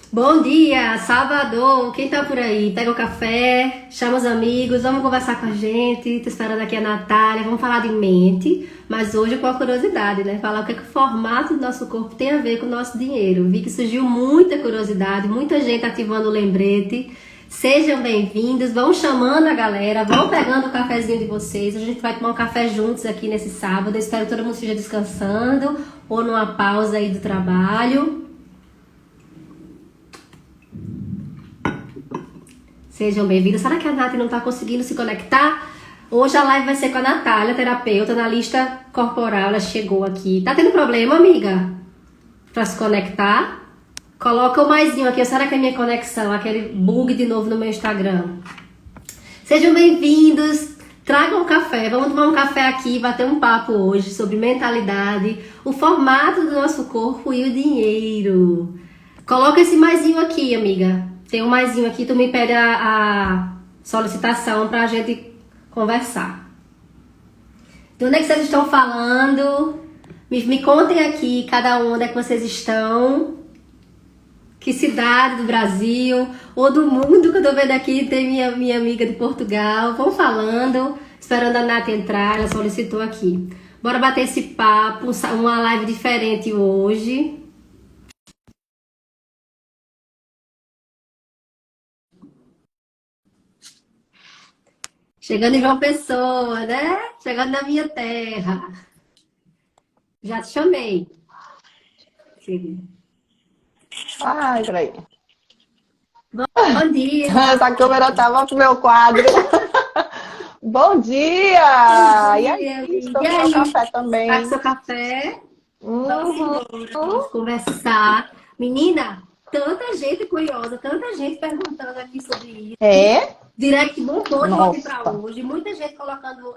Bom dia, Salvador. Quem tá por aí? Pega o café, chama os amigos, vamos conversar com a gente. Tô esperando aqui a Natália. Vamos falar de mente, mas hoje com a curiosidade, né? Falar o que é que o formato do nosso corpo tem a ver com o nosso dinheiro. Vi que surgiu muita curiosidade, muita gente ativando o lembrete. Sejam bem-vindos, vão chamando a galera, vão pegando o cafezinho de vocês. A gente vai tomar um café juntos aqui nesse sábado. Eu espero que todo mundo esteja descansando ou numa pausa aí do trabalho. Sejam bem-vindos. Será que a Nath não está conseguindo se conectar? Hoje a live vai ser com a Natália, terapeuta, analista corporal. Ela chegou aqui. Tá tendo problema, amiga? Para se conectar? Coloca o maisinho aqui. Será que é minha conexão? Aquele bug de novo no meu Instagram. Sejam bem-vindos. Tragam um café. Vamos tomar um café aqui e bater um papo hoje sobre mentalidade, o formato do nosso corpo e o dinheiro. Coloca esse maisinho aqui, amiga. Tem um maisinho aqui, tu me pede a solicitação pra gente conversar. De onde é que vocês estão falando? Me contem aqui, cada um, onde é que vocês estão. Que cidade do Brasil ou do mundo que eu tô vendo aqui. Tem minha amiga de Portugal. Vão falando, esperando a Nath entrar, ela solicitou aqui. Bora bater esse papo, uma live diferente hoje. Chegando em João Pessoa, né? Chegando na minha terra. Já te chamei. Sim. Ai, peraí. Bom dia. Essa câmera tava pro meu quadro. Bom dia! E Bom dia, aí, amiga. estou E com meu aí? café Tá com também. seu café? Vamos Uhum. embora. Vamos conversar. Menina, tanta gente curiosa, tanta gente perguntando aqui sobre isso. É? Direct bombou de ontem para Nossa, hoje. Muita gente colocando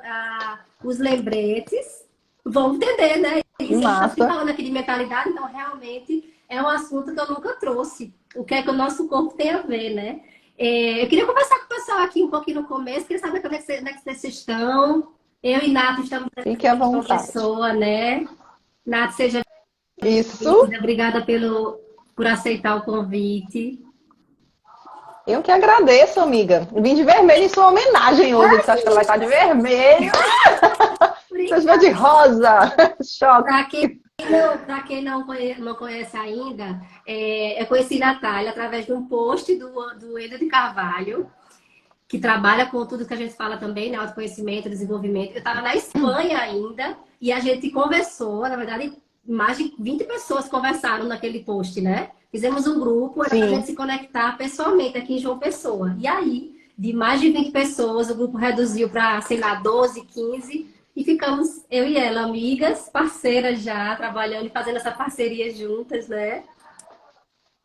os lembretes. Vamos entender, né? que Isso, a gente está se massa. falando aqui de mentalidade, então realmente é um assunto que eu nunca trouxe. O que é que o nosso corpo tem a ver, né? Eu queria conversar com o pessoal aqui um pouquinho no começo, queria saber onde é que vocês estão. Eu e Nath estamos Fique à aqui de uma vontade. pessoa, né? Nath, seja Isso, bem-vinda. Obrigada por aceitar o convite. eu que agradeço, amiga. Eu vim de vermelho em sua homenagem hoje. Eu disse, acho que ela vai estar de vermelho. Você vai de Obrigada. rosa. Choque. Para quem não conhece ainda, eu conheci Natália através de um post do Eder de Carvalho, que trabalha com tudo que a gente fala também, né? Autoconhecimento, desenvolvimento. Eu estava na Espanha ainda e a gente conversou, na verdade, mais de 20 pessoas conversaram naquele post, né? Fizemos um grupo, era para a gente Sim, se conectar pessoalmente aqui em João Pessoa. E aí, de mais de 20 pessoas, o grupo reduziu para, sei lá, 12, 15. E ficamos, eu e ela, amigas, parceiras já, trabalhando e fazendo essa parceria juntas, né?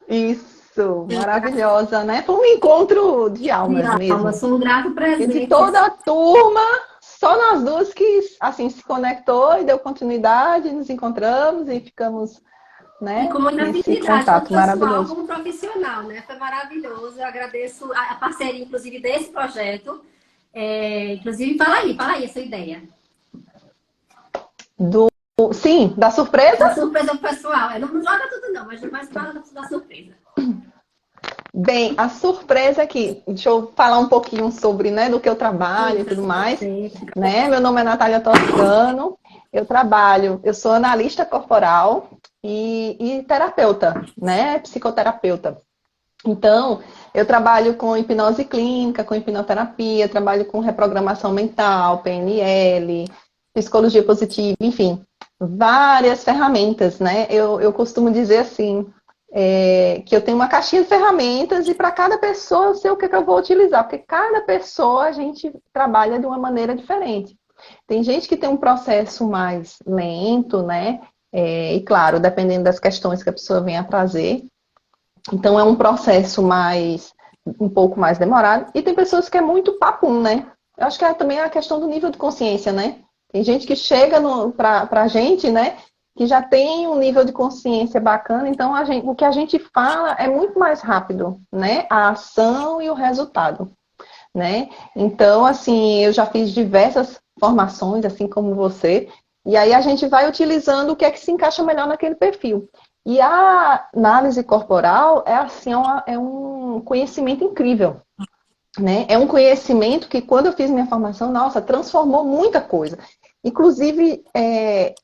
isso. Maravilhosa, né? Foi um encontro de De almas alma, mesmo. sou um grato E de presente. toda a turma, só nós duas que assim se conectou e deu continuidade, nos encontramos e ficamos, E né, com muita nesse afinidade, tanto contato pessoal maravilhoso. como profissional, né? Foi maravilhoso. Eu agradeço a parceria, inclusive, desse projeto. Inclusive, fala aí a sua ideia. Do, sim, da surpresa? Da surpresa pro pessoal. Não joga tudo, não, mas mais fala da surpresa. Bem, a surpresa aqui, deixa eu falar um pouquinho sobre, né, do que eu trabalho e tudo mais, né? Meu nome é Natália Toscano, eu sou analista corporal e terapeuta, né, psicoterapeuta. Então, eu trabalho com hipnose clínica, com hipnoterapia, trabalho com reprogramação mental, PNL, psicologia positiva, enfim, várias ferramentas, né? Eu costumo dizer assim, que eu tenho uma caixinha de ferramentas e para cada pessoa eu sei o que eu vou utilizar, porque cada pessoa a gente trabalha de uma maneira diferente. Tem gente que tem um processo mais lento, né? E claro, dependendo das questões que a pessoa vem a trazer. Então é um processo um pouco mais demorado. E tem pessoas que é muito papum, né? Eu acho que também é a questão do nível de consciência, né? Tem gente que chega pra gente, né? Que já tem um nível de consciência bacana, então o que a gente fala é muito mais rápido, né? A ação e o resultado, né? Então, assim, eu já fiz diversas formações, assim como você, e aí a gente vai utilizando o que é que se encaixa melhor naquele perfil. E a análise corporal é assim, é um conhecimento incrível, né? É um conhecimento que quando eu fiz minha formação, nossa, transformou muita coisa. Inclusive,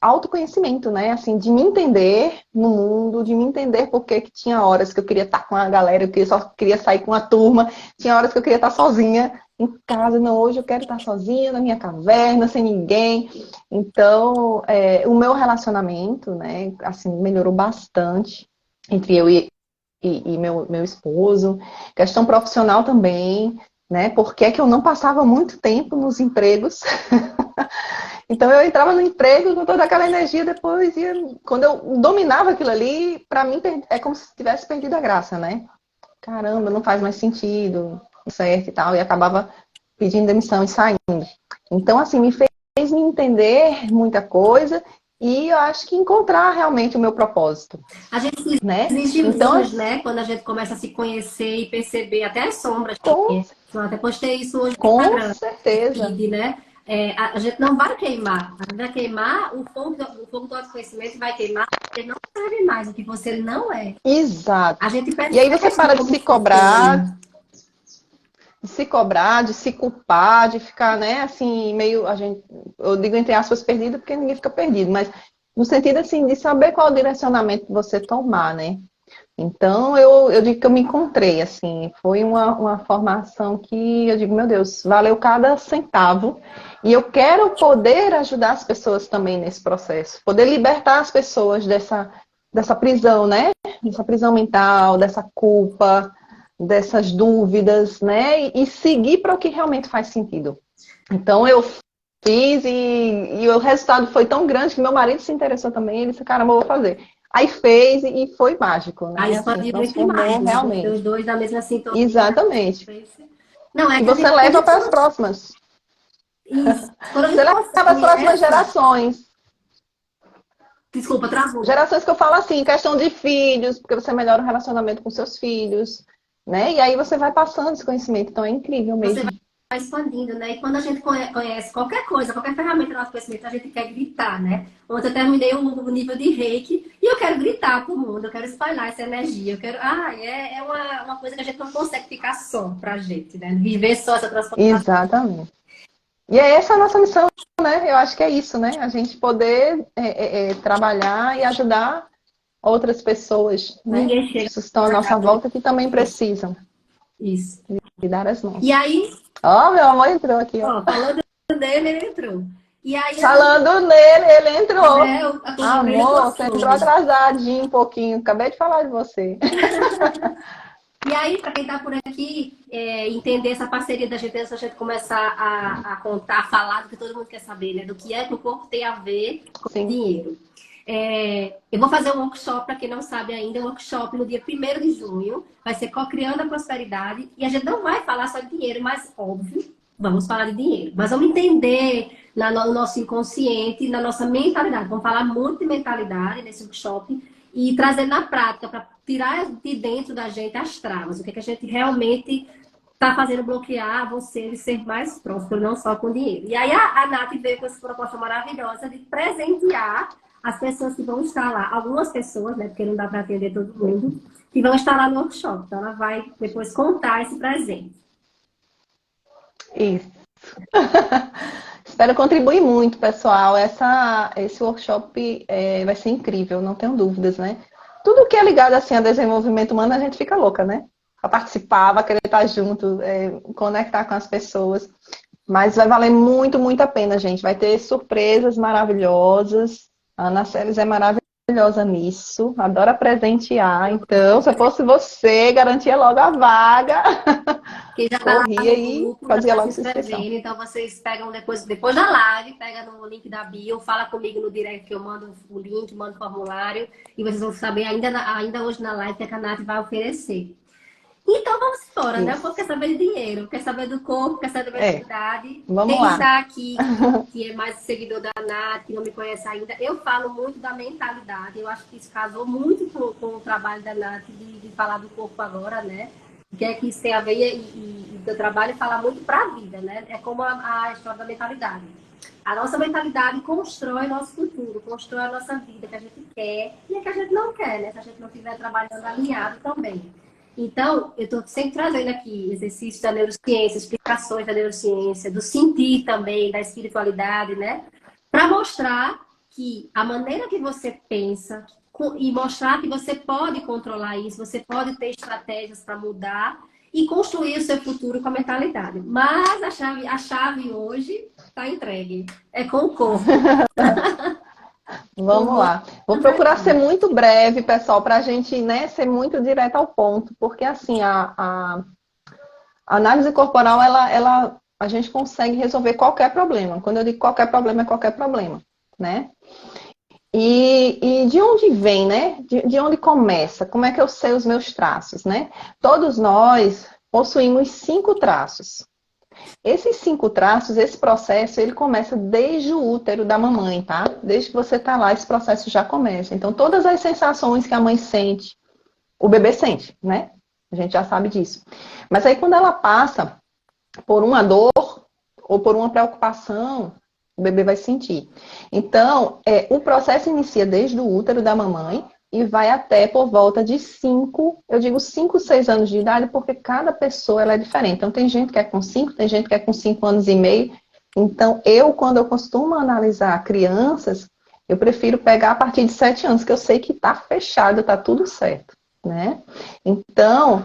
autoconhecimento, né? Assim, de me entender no mundo, de me entender porque que tinha horas que eu queria estar com a galera, eu só queria sair com a turma, tinha horas que eu queria estar sozinha em casa, não, hoje eu quero estar sozinha na minha caverna, sem ninguém. Então, o meu relacionamento, né, assim, melhorou bastante entre eu e meu esposo. Questão profissional também, né? Porque é que eu não passava muito tempo nos empregos. Então eu entrava no emprego com toda aquela energia, depois ia, quando eu dominava aquilo ali, para mim é como se tivesse perdido a graça, né? Caramba, não faz mais sentido, certo e tal, e acabava pedindo demissão e saindo. Então, assim, me fez me entender muita coisa e eu acho que encontrar realmente o meu propósito, A gente se né? exige Então, luz, né? Quando a gente começa a se conhecer e perceber até as sombras. com, Eu até postei isso hoje no com Instagram, certeza. feed, né? A gente não vai queimar. A gente vai queimar o fogo do autoconhecimento vai queimar, porque não serve mais o que você não é. Exato. A gente E aí você percebe para como foi. de se cobrar, de se culpar, de ficar, né, assim, meio, eu digo entre aspas perdido, porque ninguém fica perdido, mas no sentido, assim, de saber qual o direcionamento que você tomar, né? Então, eu digo que eu me encontrei, assim, foi uma formação que eu digo, meu Deus, valeu cada centavo, e eu quero poder ajudar as pessoas também nesse processo, poder libertar as pessoas dessa prisão, né? Dessa prisão mental, dessa culpa, dessas dúvidas, né? E seguir para o que realmente faz sentido. Então eu fiz e o resultado foi tão grande que meu marido se interessou também. Ele disse, caramba, eu vou fazer. Aí fez e foi mágico, Aí né? Assim, expandiu muito mais, transformou né? Os realmente. dois da mesma sintonia. Exatamente. Não, é E que a você gente, quando a leva gente para as próximas. isso, quando a Você gente leva para as consegue próximas essa. gerações. Desculpa, travou. Gerações que eu falo assim, questão de filhos, porque você melhora o relacionamento com seus filhos, né? E aí você vai passando esse conhecimento. Então é incrível Você mesmo. vai expandindo, né? E quando a gente conhece qualquer coisa, qualquer ferramenta do nosso conhecimento, a gente quer gritar, né? Ontem eu terminei o nível de reiki e eu quero gritar pro mundo, eu quero espalhar essa energia, eu quero. É uma coisa que a gente não consegue ficar só pra gente, né? Viver só essa transformação. Exatamente. E é essa a nossa missão, né? Eu acho que é isso, né? A gente poder trabalhar e ajudar outras pessoas, né? Ninguém As chega pessoas que estão à na nossa casa. volta que também precisam Isso. de dar as E mãos. aí, Ó, meu amor entrou aqui, ó. ó, falando dele, ele entrou. E aí a gente, Falando nele, ele entrou. né, a turma brilha com Amor, as você entrou flores. atrasadinho um pouquinho. Acabei de falar de você. E aí, para quem está por aqui, entender essa parceria da gente, antes da gente começar a contar, a falar do que todo mundo quer saber, né? Do que é que o corpo tem a ver com Sim. dinheiro. Eu vou fazer um workshop, para quem não sabe ainda, um workshop no dia 1º de junho. Vai ser Co-Criando a Prosperidade. E a gente não vai falar só de dinheiro, mas óbvio, vamos falar de dinheiro. Mas vamos entender no nosso inconsciente, na nossa mentalidade. Vamos falar muito de mentalidade nesse workshop e trazer na prática para tirar de dentro da gente as travas. O que, é que a gente realmente está fazendo bloquear você de ser mais próspero, não só com dinheiro. E aí a Nath veio com essa proposta maravilhosa de presentear as pessoas que vão estar lá. Algumas pessoas, né? Porque não dá para atender todo mundo, que vão estar lá no workshop. Então ela vai depois contar esse presente. Isso. Espero contribuir muito, pessoal. Esse workshop vai ser incrível, não tenho dúvidas, né? Tudo que é ligado assim a desenvolvimento humano, a gente fica louca, né? Para participar, vai querer estar junto, conectar com as pessoas. Mas vai valer muito, muito a pena, gente. Vai ter surpresas maravilhosas. A Ana Celes é maravilhosa nisso. Adora presentear. Então, se eu fosse você, garantia logo a vaga. Quem já está lá Corria no e grupo já fazia está se logo essa inscrição. inscrevendo, então vocês pegam depois da live, pega no link da bio, fala comigo no direct que eu mando o link, mando o formulário e vocês vão saber ainda hoje na live que a Canate vai oferecer. Então vamos embora, né? O povo quer Isso. saber de dinheiro, quer saber do corpo, quer saber da mentalidade. Vamos Quem lá. está aqui, que é mais seguidor da Nath, que não me conhece ainda, eu falo muito da mentalidade. Eu acho que isso casou muito com o trabalho da Nath de falar do corpo agora, né? O que é que isso tem a ver e do teu trabalho fala muito para a vida, né? É como a história da mentalidade. A nossa mentalidade constrói nosso futuro, constrói a nossa vida que a gente quer e a que a gente não quer, né? Se a gente não estiver trabalhando alinhado também. Então, eu estou sempre trazendo aqui exercícios da neurociência, explicações da neurociência, do sentir também, da espiritualidade, né? Para mostrar que a maneira que você pensa e mostrar que você pode controlar isso, você pode ter estratégias para mudar e construir o seu futuro com a mentalidade. Mas a chave hoje está entregue. É com o corpo. Vamos lá. Vou procurar ser muito breve, pessoal, para a gente, né, ser muito direto ao ponto, porque assim, a análise corporal, a gente consegue resolver qualquer problema. Quando eu digo qualquer problema, é qualquer problema, né? E de onde vem, né? De onde começa? Como é que eu sei os meus traços, né? Todos nós possuímos 5 traços. Esses 5 traços, esse processo, ele começa desde o útero da mamãe, tá? Desde que você tá lá, esse processo já começa. Então, todas as sensações que a mãe sente, o bebê sente, né? A gente já sabe disso. Mas aí, quando ela passa por uma dor ou por uma preocupação, o bebê vai sentir. Então, o processo inicia desde o útero da mamãe e vai até por volta de 5, eu digo 5, 6 anos de idade, porque cada pessoa ela é diferente. Então, tem gente que é com 5, tem gente que é com 5 anos e meio. Então, quando eu costumo analisar crianças, eu prefiro pegar a partir de 7 anos, que eu sei que está fechado, está tudo certo, né? Então,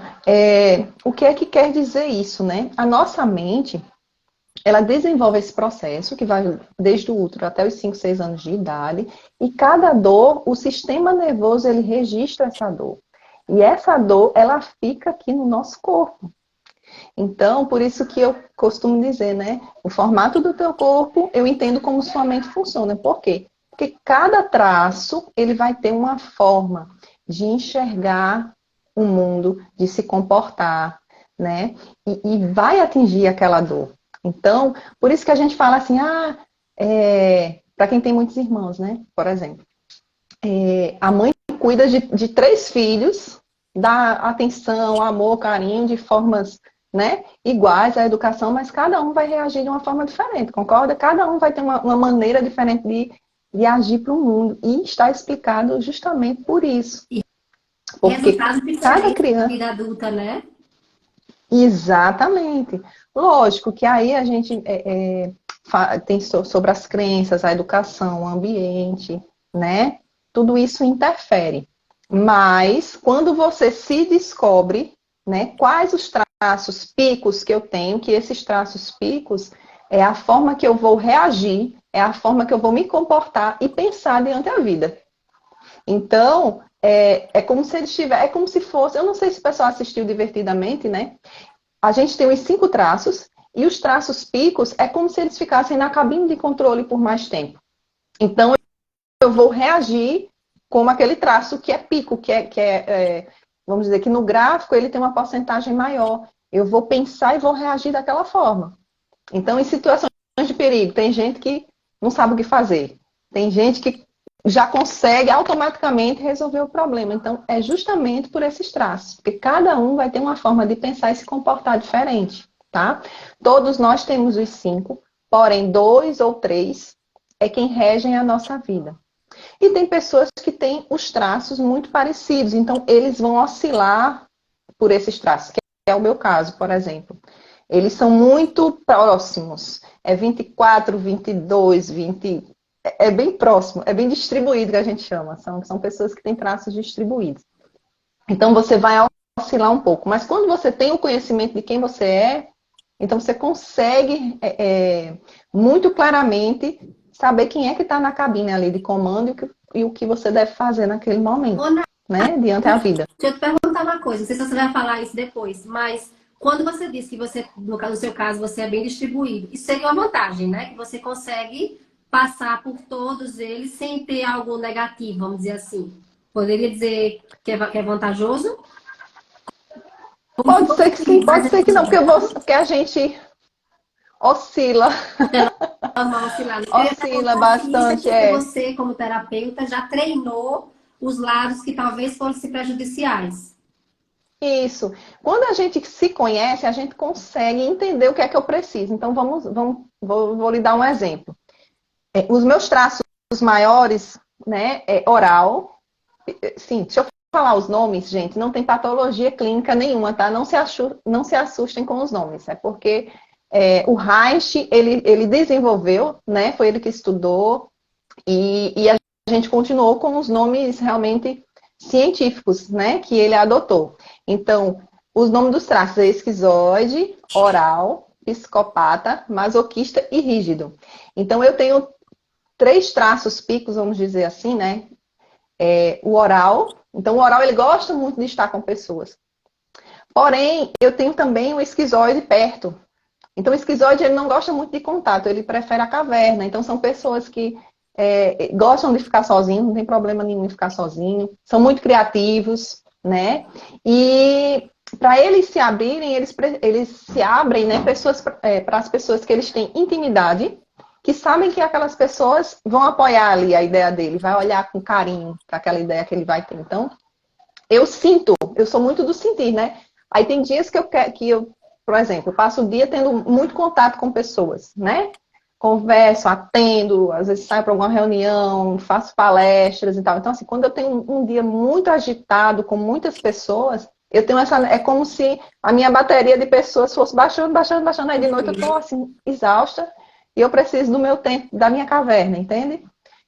o que é que quer dizer isso, né? A nossa mente, ela desenvolve esse processo que vai desde o útero até os 5, 6 anos de idade, e cada dor, o sistema nervoso, ele registra essa dor. E essa dor, ela fica aqui no nosso corpo. Então, por isso que eu costumo dizer, né? O formato do teu corpo, eu entendo como sua mente funciona. Por quê? Porque cada traço, ele vai ter uma forma de enxergar o mundo, de se comportar, né? E vai atingir aquela dor. Então, por isso que a gente fala assim, para quem tem muitos irmãos, né? Por exemplo, a mãe cuida de 3 filhos, dá atenção, amor, carinho, de formas, né, iguais à educação, mas cada um vai reagir de uma forma diferente, concorda? Cada um vai ter uma maneira diferente de agir para o mundo. E está explicado justamente por isso. Porque cada criança... da vida adulta, né? Exatamente. Lógico que aí a gente tem sobre as crenças, a educação, o ambiente, né? Tudo isso interfere. Mas quando você se descobre, né, quais os traços picos que eu tenho, que esses traços picos é a forma que eu vou reagir, é a forma que eu vou me comportar e pensar diante da vida. Então, é como se ele estiver, é como se fosse, eu não sei se o pessoal assistiu Divertidamente, né? A gente tem os 5 traços, e os traços picos é como se eles ficassem na cabine de controle por mais tempo. Então, eu vou reagir como aquele traço que é pico, vamos dizer que no gráfico ele tem uma porcentagem maior. Eu vou pensar e vou reagir daquela forma. Então, em situações de perigo, tem gente que não sabe o que fazer. Tem gente que já consegue automaticamente resolver o problema. Então, é justamente por esses traços. Porque cada um vai ter uma forma de pensar e se comportar diferente, tá? Todos nós temos os 5, porém 2 ou 3 é quem regem a nossa vida. E tem pessoas que têm os traços muito parecidos. Então, eles vão oscilar por esses traços. Que é o meu caso, por exemplo. Eles são muito próximos. É 24, 22, 20... É bem próximo, é bem distribuído que a gente chama. São pessoas que têm traços distribuídos. Então, você vai oscilar um pouco. Mas quando você tem o conhecimento de quem você é, então você consegue muito claramente saber quem é que está na cabine ali de comando e o que você deve fazer naquele momento, né? Diante da vida. Deixa eu te perguntar uma coisa, não sei se você vai falar isso depois, mas quando você disse que você, no seu caso, você é bem distribuído, isso seria uma vantagem, né? Que você consegue passar por todos eles sem ter algo negativo, vamos dizer assim. Poderia dizer que é vantajoso? Pode ser que sim, pode ser que não, porque a gente oscila. É normal oscilar. Oscila bastante, Você, como terapeuta, já treinou os lados que talvez fossem prejudiciais. Isso. Quando a gente se conhece, a gente consegue entender o que é que eu preciso. Então, vou lhe dar um exemplo. Os meus traços maiores, né, é oral. Sim, deixa eu falar os nomes, gente. Não tem patologia clínica nenhuma, tá? Não se assustem com os nomes. É porque o Reich, ele desenvolveu, né? Foi ele que estudou. E a gente continuou com os nomes realmente científicos, né? Que ele adotou. Então, os nomes dos traços é esquizoide, oral, psicopata, masoquista e rígido. Então, eu tenho 3 traços picos, vamos dizer assim, né? O oral. Então, o oral, ele gosta muito de estar com pessoas. Porém, eu tenho também o esquizoide perto. Então, o esquizoide, ele não gosta muito de contato, ele prefere a caverna. Então, são pessoas que gostam de ficar sozinhos, não tem problema nenhum em ficar sozinho. São muito criativos, né? E para eles se abrirem, eles se abrem, né, para as pessoas que eles têm intimidade, que sabem que aquelas pessoas vão apoiar ali a ideia dele, vai olhar com carinho para aquela ideia que ele vai ter. Então, eu sou muito do sentir, né? Aí tem dias que eu, por exemplo, passo o dia tendo muito contato com pessoas, né? Converso, atendo, às vezes saio para alguma reunião, faço palestras e tal. Então, assim, quando eu tenho um dia muito agitado, com muitas pessoas, eu tenho é como se a minha bateria de pessoas fosse baixando, baixando, baixando. Aí de noite eu tô, assim, exausta e eu preciso do meu tempo, da minha caverna, entende?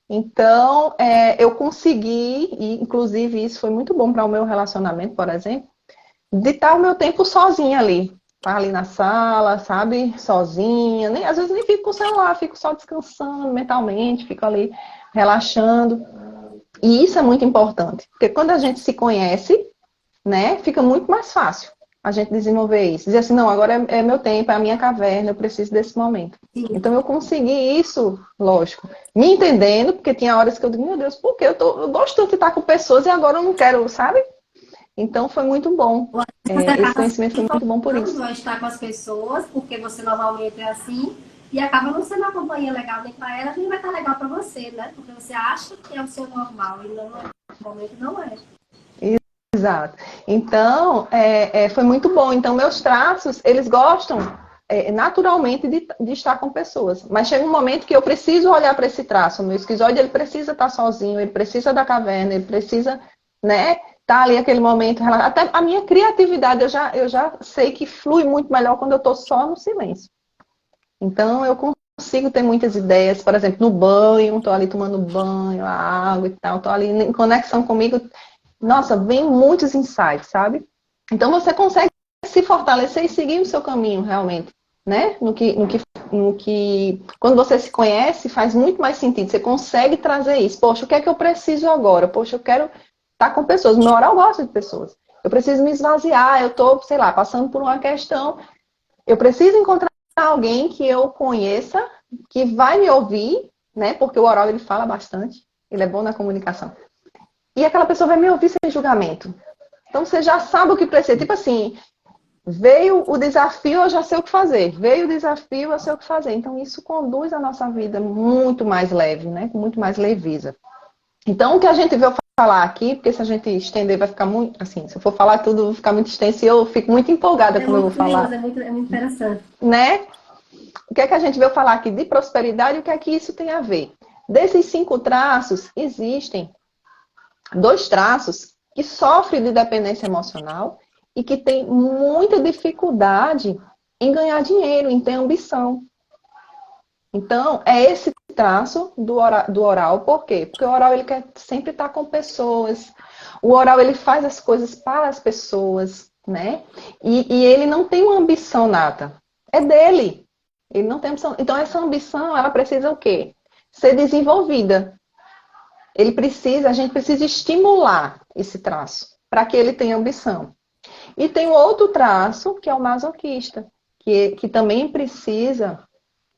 Então, eu consegui, e inclusive isso foi muito bom para o meu relacionamento, por exemplo, de estar o meu tempo sozinha ali. Tá ali na sala, sabe? Sozinha. Às vezes nem fico com o celular, fico só descansando mentalmente, fico ali relaxando. E isso é muito importante, porque quando a gente se conhece, né, fica muito mais fácil a gente desenvolver isso. Dizer assim, não, agora é meu tempo, é a minha caverna, eu preciso desse momento. Sim. Então eu consegui isso, lógico, me entendendo, porque tinha horas que eu digo, meu Deus, por que eu gosto tanto de estar com pessoas e agora eu não quero, sabe? Então foi muito bom. Você Esse acaba conhecimento foi muito bom por isso. não estar com as pessoas, porque você normalmente é assim, e acaba não sendo uma companhia legal nem para ela, nem vai estar legal para você, né? Porque você acha que é o seu normal, e não é. No momento não é. Exato. Então, foi muito bom. Então, meus traços, eles gostam naturalmente de estar com pessoas. Mas chega um momento que eu preciso olhar para esse traço. O meu esquizoide, ele precisa estar sozinho, ele precisa da caverna, ele precisa, né, estar ali aquele momento. Até a minha criatividade, eu já sei que flui muito melhor quando eu estou só no silêncio. Então, eu consigo ter muitas ideias. Por exemplo, no banho, estou ali tomando banho, a água e tal, estou ali em conexão comigo. Nossa, vem muitos insights, sabe? Então você consegue se fortalecer e seguir o seu caminho realmente, né? Quando você se conhece, faz muito mais sentido. Você consegue trazer isso. Poxa, o que é que eu preciso agora? Poxa, eu quero estar com pessoas. No meu oral eu gosto de pessoas. Eu preciso me esvaziar. Eu estou, sei lá, passando por uma questão. Eu preciso encontrar alguém que eu conheça, que vai me ouvir, né? Porque o oral ele fala bastante. Ele é bom na comunicação. E aquela pessoa vai me ouvir sem julgamento. Então você já sabe o que precisa. Tipo assim, veio o desafio, eu já sei o que fazer. Veio o desafio, eu sei o que fazer. Então isso conduz a nossa vida muito mais leve, né? Com muito mais leveza. Então o que a gente veio falar aqui, porque se a gente estender vai ficar muito, assim, se eu for falar tudo vai ficar muito extenso e eu fico muito empolgada quando eu vou falar. É muito interessante. Né? O que é que a gente veio falar aqui de prosperidade e o que é que isso tem a ver? Desses 5 traços, existem 2 traços que sofrem de dependência emocional e que têm muita dificuldade em ganhar dinheiro, em ter ambição. Então, é esse traço do oral. Por quê? Porque o oral ele quer sempre estar com pessoas. O oral ele faz as coisas para as pessoas, né? E ele não tem uma ambição nata. É dele. Ele não tem ambição. Então, essa ambição, ela precisa o quê? Ser desenvolvida. A gente precisa estimular esse traço para que ele tenha ambição. E tem outro traço, que é o masoquista, que também precisa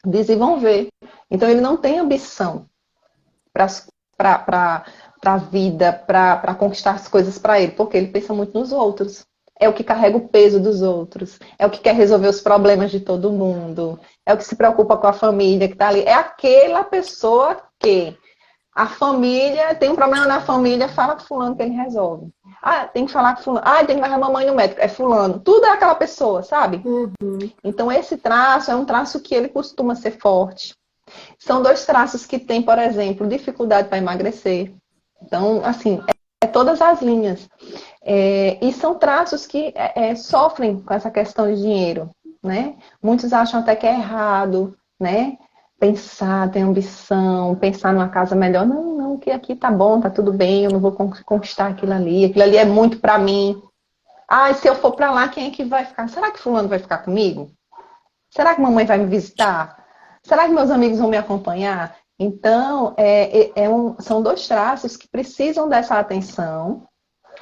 desenvolver. Então, ele não tem ambição para a vida, para conquistar as coisas para ele, porque ele pensa muito nos outros. É o que carrega o peso dos outros, é o que quer resolver os problemas de todo mundo, é o que se preocupa com a família que está ali. É aquela pessoa que A família, tem um problema na família, fala com fulano que ele resolve. Ah, tem que falar com fulano. Ah, tem que levar a mamãe no médico. É fulano. Tudo é aquela pessoa, sabe? Uhum. Então, esse traço é um traço que ele costuma ser forte. São dois traços que têm, por exemplo, dificuldade para emagrecer. Então, assim, é todas as linhas. E são traços que sofrem com essa questão de dinheiro, né? Muitos acham até que é errado, né? Pensar, ter ambição, pensar numa casa melhor. Não, não, que aqui tá bom, tá tudo bem, eu não vou conquistar aquilo ali é muito para mim. Ah, e se eu for para lá, quem é que vai ficar? Será que fulano vai ficar comigo? Será que mamãe vai me visitar? Será que meus amigos vão me acompanhar? Então, são dois traços que precisam dessa atenção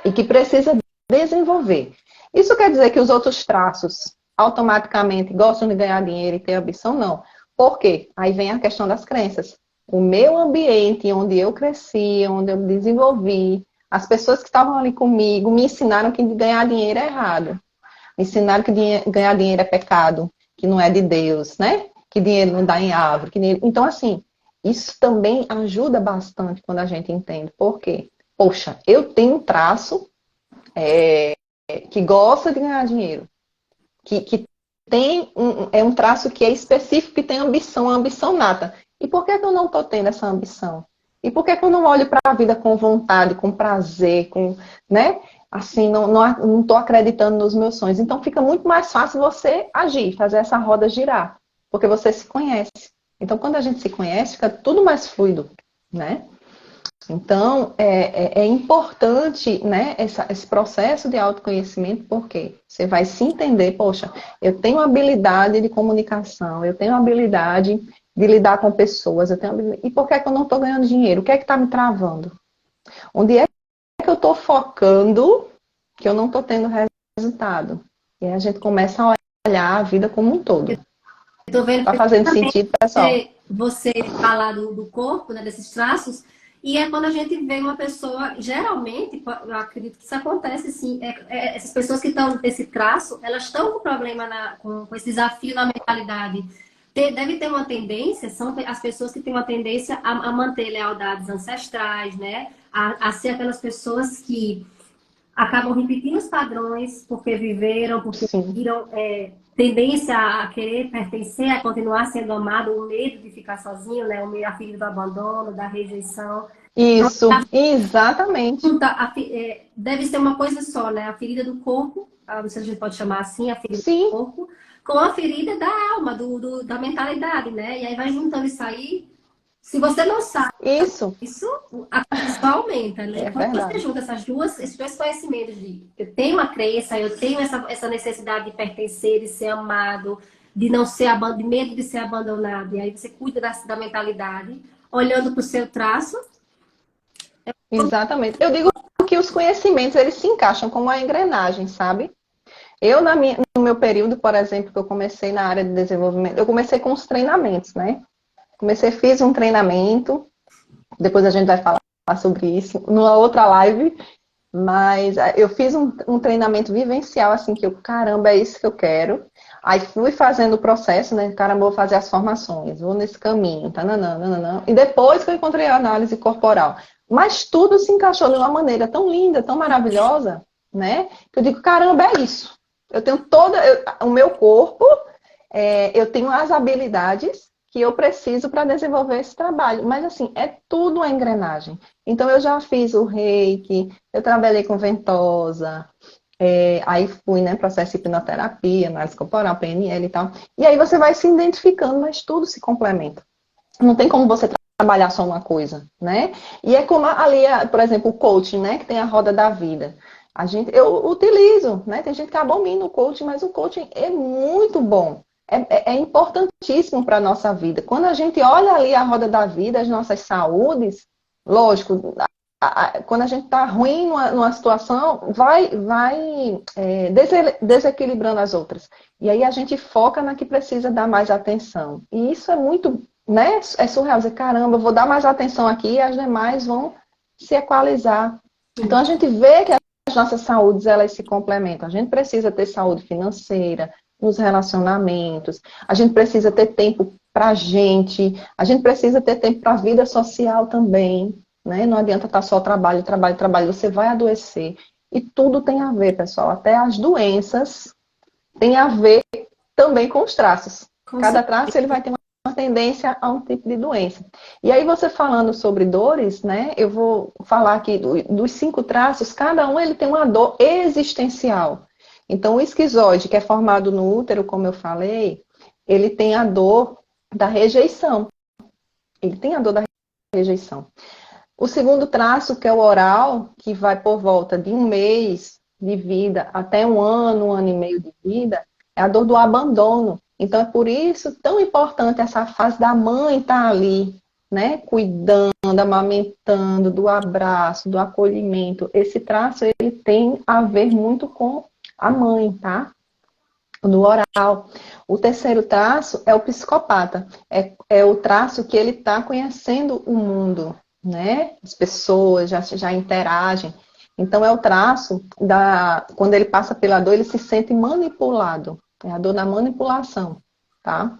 e que precisa desenvolver. Isso quer dizer que os outros traços automaticamente gostam de ganhar dinheiro e ter ambição? Não. Por quê? Aí vem a questão das crenças. O meu ambiente, onde eu cresci, onde eu me desenvolvi, as pessoas que estavam ali comigo me ensinaram que ganhar dinheiro é errado. Me ensinaram que ganhar dinheiro é pecado, que não é de Deus, né? Que dinheiro não dá em árvore. Então, assim, isso também ajuda bastante quando a gente entende. Por quê? Poxa, eu tenho um traço que gosta de ganhar dinheiro, que tem um traço que é específico, que tem ambição, a ambição nata. E por que eu não estou tendo essa ambição? E por que eu não olho para a vida com vontade, com prazer, né? Assim, não estou acreditando nos meus sonhos. Então fica muito mais fácil você agir, fazer essa roda girar, porque você se conhece. Então, quando a gente se conhece, fica tudo mais fluido, né? Então, é importante, né, esse processo de autoconhecimento, porque você vai se entender, poxa, eu tenho habilidade de comunicação, eu tenho habilidade de lidar com pessoas, e por que é que eu não estou ganhando dinheiro? O que é que está me travando? Onde é que eu estou focando que eu não estou tendo resultado? E aí a gente começa a olhar a vida como um todo. Estou vendo Está fazendo sentido, pessoal? você falar do corpo, né, desses traços, e é quando a gente vê uma pessoa, geralmente, eu acredito que isso acontece sim, essas pessoas que estão desse traço, elas estão com problema com esse desafio na mentalidade. Deve ter uma tendência, são as pessoas que têm uma tendência a manter lealdades ancestrais, né? A ser aquelas pessoas que acabam repetindo os padrões porque viveram, porque Sim. viram tendência a querer pertencer, a continuar sendo amado, o medo de ficar sozinho, né? A ferida do abandono, da rejeição. Então, Isso, exatamente. deve ser uma coisa só, né? A ferida do corpo, não sei se a gente pode chamar assim, a ferida do Sim, corpo, com a ferida da alma, da mentalidade, né? E aí vai juntando isso aí. Se você não sabe isso isso, a condição aumenta, né? é Quando você verdade. junta esses dois conhecimentos de eu tenho uma crença, eu tenho essa necessidade de pertencer, de ser amado, de não ser de medo de ser abandonado, e aí você cuida da mentalidade, olhando para o seu traço. Exatamente. Eu digo que os conhecimentos, eles se encaixam como uma engrenagem, sabe? Eu, no meu período, por exemplo, que eu comecei na área de desenvolvimento, eu comecei com os treinamentos, né? Fiz um treinamento, depois a gente vai falar sobre isso numa outra live, mas eu fiz um treinamento vivencial, assim, que caramba, é isso que eu quero. Aí fui fazendo o processo, né? Caramba, vou fazer as formações, vou nesse caminho, tananã, tananã. E depois que eu encontrei a análise corporal. Mas tudo se encaixou de uma maneira tão linda, tão maravilhosa, né? Que eu digo, caramba, é isso. Eu tenho o meu corpo, eu tenho as habilidades que eu preciso para desenvolver esse trabalho. Mas, assim, é tudo uma engrenagem. Então, eu já fiz o reiki, eu trabalhei com ventosa, aí fui, né, processo de hipnoterapia, análise corporal, PNL e tal. E aí você vai se identificando, mas tudo se complementa. Não tem como você trabalhar só uma coisa, né? E é como ali, por exemplo, o coaching, né, que tem a roda da vida. Eu utilizo, né? Tem gente que abomina o coaching, mas o coaching é muito bom. É importantíssimo para a nossa vida. Quando a gente olha ali a roda da vida, as nossas saúdes, lógico, quando a gente está ruim numa situação, vai desequilibrando as outras. E aí a gente foca na que precisa dar mais atenção. E isso é muito, né? É surreal dizer, caramba, eu vou dar mais atenção aqui e as demais vão se equalizar. Então a gente vê que as nossas saúdes, elas se complementam. A gente precisa ter saúde financeira, nos relacionamentos. A gente precisa ter tempo para a gente precisa ter tempo para a vida social também, né? Não adianta estar só trabalho, trabalho, trabalho, você vai adoecer. E tudo tem a ver, pessoal, até as doenças têm a ver também com os traços. Cada traço ele vai ter uma tendência a um tipo de doença. E aí você falando sobre dores, né? Eu vou falar aqui dos 5 traços, cada um ele tem uma dor existencial. Então o esquizoide, que é formado no útero, como eu falei, ele tem a dor da rejeição. Ele tem a dor da rejeição. O segundo traço, que é o oral, que vai por volta de 1 mês de vida até 1 ano e meio de vida, é a dor do abandono. Então, é por isso tão importante essa fase da mãe estar ali, né? Cuidando, amamentando, do abraço, do acolhimento. Esse traço, ele tem a ver muito com a mãe, tá? Do oral. O terceiro traço é o psicopata. É o traço que ele está conhecendo o mundo, né? As pessoas já interagem. Então, é o traço quando ele passa pela dor, ele se sente manipulado. É a dor da manipulação, tá?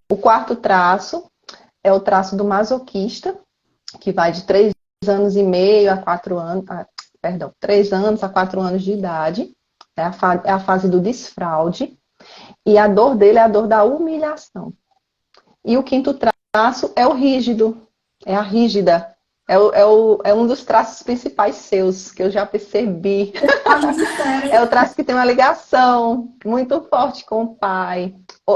O quarto traço é o traço do masoquista, que vai de 3 anos e meio a 4 anos, 3 anos a 4 anos de idade. É a fase do desfraude. E a dor dele é a dor da humilhação. E o quinto traço é o rígido, é a rígida. É um dos traços principais seus, que eu já percebi. É o traço que tem uma ligação muito forte com o pai,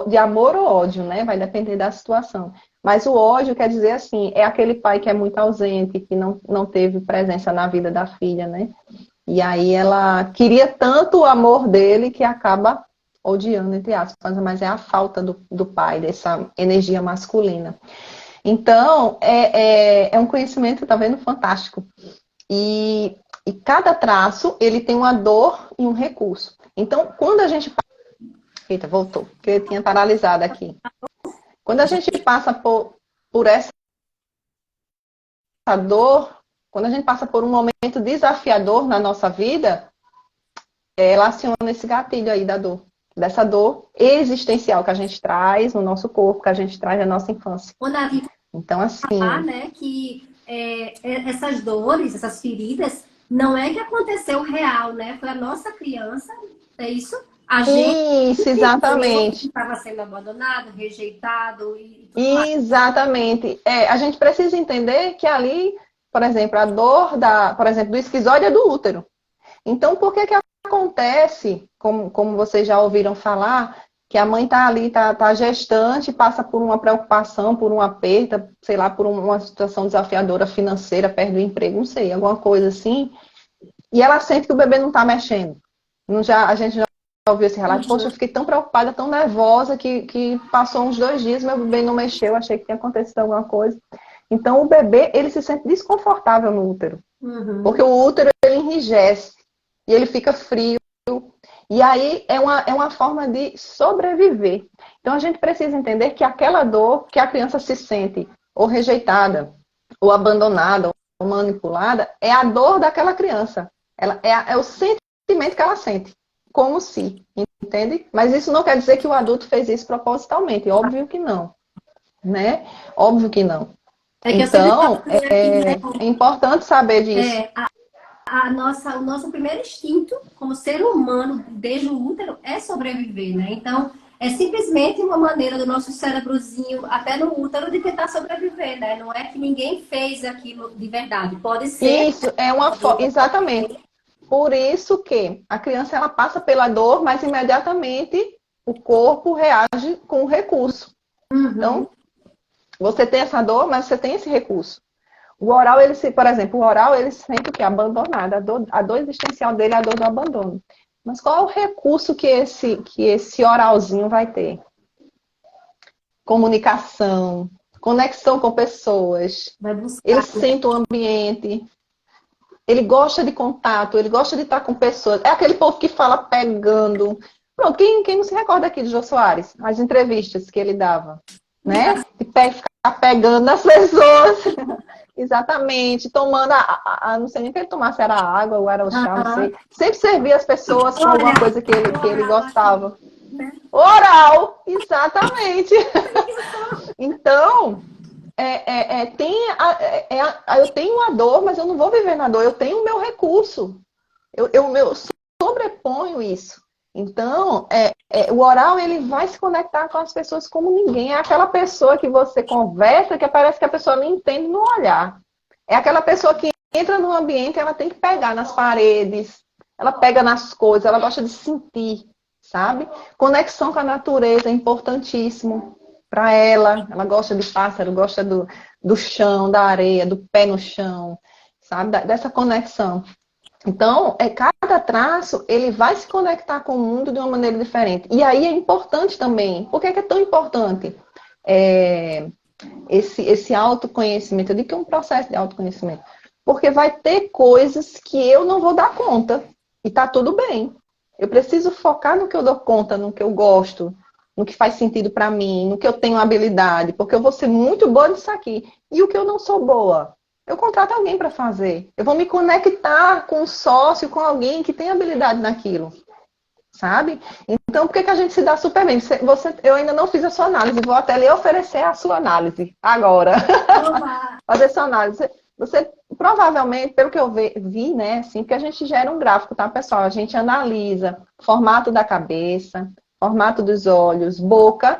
de amor ou ódio, né? Vai depender da situação. Mas o ódio quer dizer assim, é aquele pai que é muito ausente, que não teve presença na vida da filha, né? E aí ela queria tanto o amor dele que acaba odiando, entre aspas, mas é a falta do pai, dessa energia masculina. Então, é um conhecimento, tá vendo, fantástico. E cada traço, ele tem uma dor e um recurso. Então, quando a gente... Eita, voltou, porque eu tinha paralisado aqui. Quando a gente passa por essa dor, quando a gente passa por um momento desafiador na nossa vida, ela aciona esse gatilho aí da dor. Dessa dor existencial que a gente traz no nosso corpo, que a gente traz na nossa infância. Então, assim... falar, né, que essas dores, essas feridas, não é que aconteceu real, né? Foi a nossa criança, é isso? A gente Isso, exatamente. estava sendo abandonado, rejeitado e tudo exatamente. A gente precisa entender que ali, por exemplo, a dor por exemplo, do esquizoide é do útero. Então, por que acontece, como vocês já ouviram falar, que a mãe está ali, tá gestante, passa por uma preocupação, por um aperto, sei lá, por uma situação desafiadora financeira, perde o emprego, não sei, alguma coisa assim, e ela sente que o bebê não está mexendo. A gente já ouviu esse relato, poxa, eu fiquei tão preocupada, tão nervosa, que passou uns 2 dias, meu bebê não mexeu, achei que tinha acontecido alguma coisa. Então, o bebê, ele se sente desconfortável no útero, porque o útero, ele enrijece, e ele fica frio. E aí é uma forma de sobreviver. Então a gente precisa entender que aquela dor que a criança se sente ou rejeitada, ou abandonada, ou manipulada, é a dor daquela criança. É o sentimento que ela sente. Como se, entende? Mas isso não quer dizer que o adulto fez isso propositalmente. Óbvio que não. Né? Óbvio que não. Então, é importante saber disso. O nosso primeiro instinto como ser humano desde o útero é sobreviver, né? Então, é simplesmente uma maneira do nosso cérebrozinho, até no útero, de tentar sobreviver, né? Não é que ninguém fez aquilo de verdade. Pode ser. Isso, é uma forma. Exatamente. Por isso que a criança ela passa pela dor, mas imediatamente o corpo reage com o recurso. Então, você tem essa dor, mas você tem esse recurso. O oral, por exemplo, o oral, ele se sente o quê? Abandonado. A dor existencial dele é a dor do abandono. Mas qual é o recurso que esse oralzinho vai ter? Comunicação, conexão com pessoas. Vai buscar. Ele sente o ambiente. Ele gosta de contato, ele gosta de estar com pessoas. É aquele povo que fala pegando. Pronto, quem não se recorda aqui de Jô Soares? As entrevistas que ele dava, né? De ficar pegando nas pessoas. Exatamente, tomando não sei nem o que ele tomasse, era água ou era o chá, não sei. Sempre servia as pessoas com alguma coisa que ele gostava. Oral, exatamente. Então, eu tenho uma dor, mas eu não vou viver na dor, eu tenho o meu recurso. Eu sobreponho isso. Então, o oral, ele vai se conectar com as pessoas como ninguém. É aquela pessoa que você conversa, que parece que a pessoa não entende no olhar. É aquela pessoa que entra no ambiente, ela tem que pegar nas paredes, ela pega nas coisas, ela gosta de sentir, sabe? Conexão com a natureza é importantíssimo para ela. Ela gosta de pássaro, gosta do chão, da areia, do pé no chão, sabe? Dessa conexão. Então, cada traço, ele vai se conectar com o mundo de uma maneira diferente. E aí é importante também. Por que é tão importante esse autoconhecimento? Eu digo que é um processo de autoconhecimento. Porque vai ter coisas que eu não vou dar conta. E tá tudo bem. Eu preciso focar no que eu dou conta, no que eu gosto, no que faz sentido para mim, no que eu tenho habilidade. Porque eu vou ser muito boa nisso aqui. E o que eu não sou boa? Eu contrato alguém para fazer. Eu vou me conectar com um sócio, com alguém que tem habilidade naquilo. Sabe? Então, por que a gente se dá super bem? Eu ainda não fiz a sua análise. Vou até lhe oferecer a sua análise agora. Fazer sua análise. Você, provavelmente, pelo que eu vi, né? Assim, porque a gente gera um gráfico, tá, pessoal? A gente analisa formato da cabeça, formato dos olhos, boca,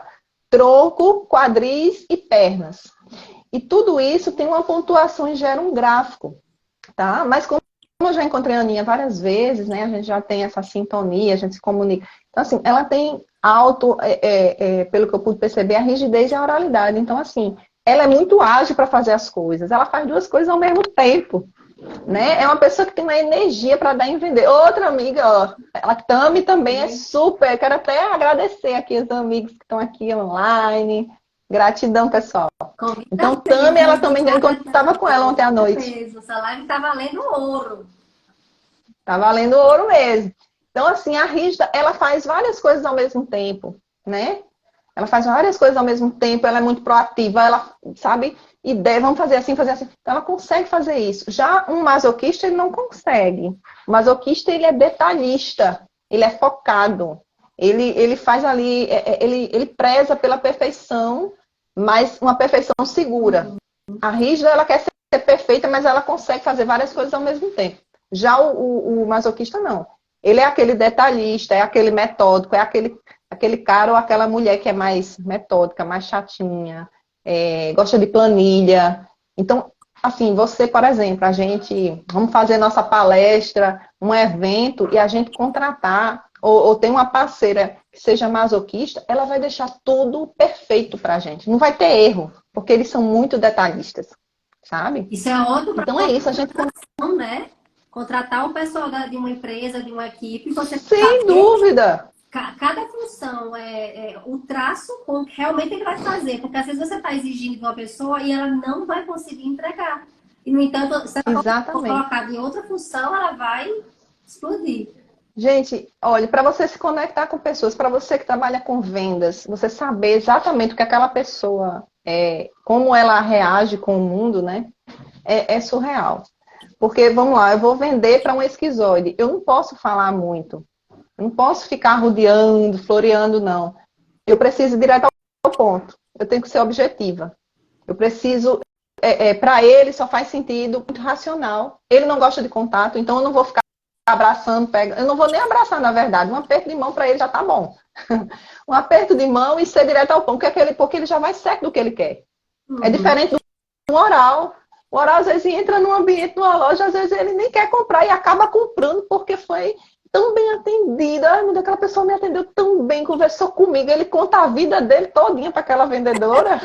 tronco, quadris e pernas. E tudo isso tem uma pontuação e gera um gráfico, tá? Mas como eu já encontrei a Aninha várias vezes, né? A gente já tem essa sintonia, a gente se comunica. Então, assim, ela tem pelo que eu pude perceber, a rigidez e a oralidade. Então, assim, ela é muito ágil para fazer as coisas. Ela faz duas coisas ao mesmo tempo, né? É uma pessoa que tem uma energia para dar e vender. Outra amiga, ó, a Tami também é super. Eu quero até agradecer aqui os amigos que estão aqui online. Gratidão, pessoal. Então, Tami, ela também, enquanto estava com ela ontem à noite. Essa live tá valendo ouro. Tá valendo ouro mesmo. Então, assim, a rígida, ela faz várias coisas ao mesmo tempo, né? Ela faz várias coisas ao mesmo tempo, ela é muito proativa, ela sabe ideia, vamos fazer assim, fazer assim. Então, ela consegue fazer isso. Já um masoquista, ele não consegue. O masoquista, ele é detalhista, ele é focado. Ele faz ali, ele preza pela perfeição, mas uma perfeição segura. A rígida, ela quer ser perfeita, mas ela consegue fazer várias coisas ao mesmo tempo. Já o masoquista, não. Ele é aquele detalhista, é aquele metódico, é aquele cara ou aquela mulher que é mais metódica, mais chatinha, gosta de planilha. Então, assim, você, por exemplo, vamos fazer nossa palestra, um evento, e a gente contratar, ou tem uma parceira que seja masoquista, ela vai deixar tudo perfeito pra gente. Não vai ter erro, porque eles são muito detalhistas, sabe? Isso é ótimo para então é isso, a gente né? Contratar o pessoal de uma empresa, de uma equipe, você sem dúvida. Cada função o traço com realmente ele vai fazer, porque às vezes você está exigindo de uma pessoa e ela não vai conseguir entregar. E, no entanto, se ela for colocada em outra função, ela vai explodir. Gente, olha, para você se conectar com pessoas, para você que trabalha com vendas, você saber exatamente o que aquela pessoa como ela reage com o mundo, né? É surreal. Porque, vamos lá, eu vou vender para um esquizoide. Eu não posso falar muito. Eu não posso ficar rodeando, floreando, não. Eu preciso ir direto ao ponto. Eu tenho que ser objetiva. Eu preciso... para ele só faz sentido muito racional. Ele não gosta de contato, então eu não vou ficar abraçando, pegando. Eu não vou nem abraçar, na verdade. Um aperto de mão para ele já tá bom. Um aperto de mão e ser direto ao ponto. Porque ele já vai certo do que ele quer. É diferente do oral. O oral, às vezes, entra num ambiente, numa loja, às vezes ele nem quer comprar e acaba comprando porque foi tão bem atendida. Ai, meu Deus, aquela pessoa me atendeu tão bem, conversou comigo. Ele conta a vida dele todinha para aquela vendedora.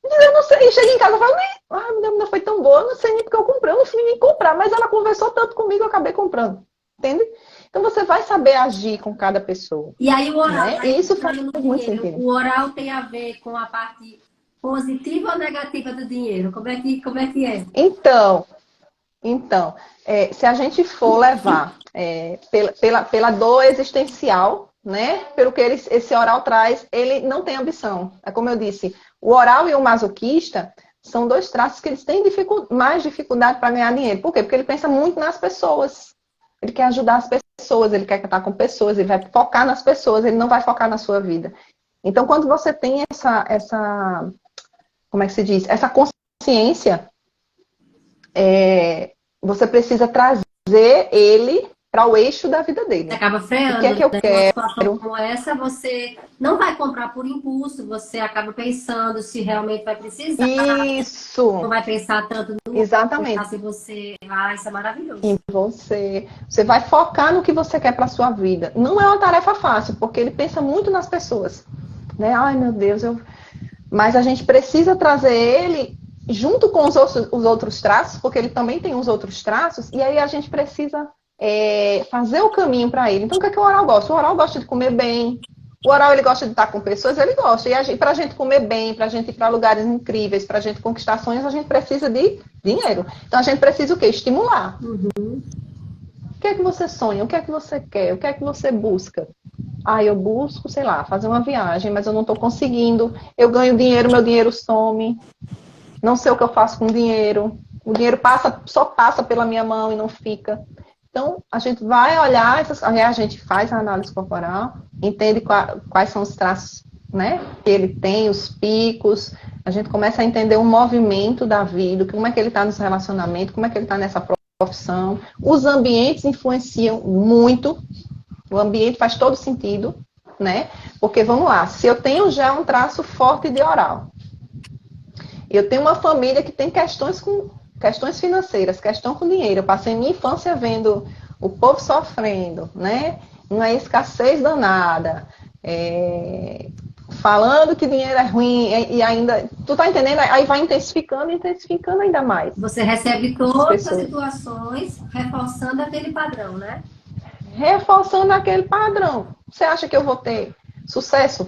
Eu não sei, chega em casa e fala, ai, meu Deus, foi tão boa, eu não sei nem porque eu comprei, eu não fui nem comprar, mas ela conversou tanto comigo, eu acabei comprando. Entende? Então você vai saber agir com cada pessoa. E aí o oral, né? E isso faz muito sentido. O oral tem a ver com a parte positiva ou negativa do dinheiro? Como é que é? Então se a gente for levar pela dor existencial, né? Pelo que esse oral traz, ele não tem ambição. É como eu disse, o oral e o masoquista são dois traços que eles têm mais dificuldade para ganhar dinheiro. Por quê? Porque ele pensa muito nas pessoas. Ele quer ajudar as pessoas, ele quer estar com pessoas, ele vai focar nas pessoas, ele não vai focar na sua vida. Então, quando você tem como é que se diz? Essa consciência, você precisa trazer ele para o eixo da vida dele. Acaba O que é freando, que eu né? Uma quero? situação como essa, você não vai comprar por impulso, você acaba pensando se realmente vai precisar, não Isso, vai pensar tanto no outro, exatamente. pensar se você... Ah, isso é maravilhoso. Em você vai focar no que você quer para sua vida. Não é uma tarefa fácil, porque ele pensa muito nas pessoas, né? Ai, meu Deus, mas a gente precisa trazer ele junto com os outros traços, porque ele também tem os outros traços, e aí a gente precisa fazer o caminho para ele. Então, o que é que o oral gosta? O oral gosta de comer bem. O oral, ele gosta de estar com pessoas, ele gosta. E para a gente comer bem, para a gente ir para lugares incríveis, para a gente conquistar sonhos, a gente precisa de dinheiro. Então, a gente precisa o quê? Estimular. Uhum. O que é que você sonha? O que é que você quer? O que é que você busca? Ah, eu busco, sei lá, fazer uma viagem, mas eu não estou conseguindo. Eu ganho dinheiro, meu dinheiro some. Não sei o que eu faço com o dinheiro. O dinheiro só passa pela minha mão e não fica. Então, a gente vai olhar, a gente faz a análise corporal, entende quais são os traços, né, que ele tem, os picos. A gente começa a entender o movimento da vida, como é que ele está nos relacionamentos, como é que ele está nessa profissão. Os ambientes influenciam muito. O ambiente faz todo sentido, né? Porque, vamos lá, se eu tenho já um traço forte de oral, eu tenho uma família que tem questões financeiras, questão com dinheiro. Eu passei minha infância vendo o povo sofrendo, né? Uma escassez danada, falando que dinheiro é ruim e ainda... Tu tá entendendo? Aí vai intensificando ainda mais. Você recebe todas as situações reforçando aquele padrão, né? Reforçando aquele padrão. Você acha que eu vou ter sucesso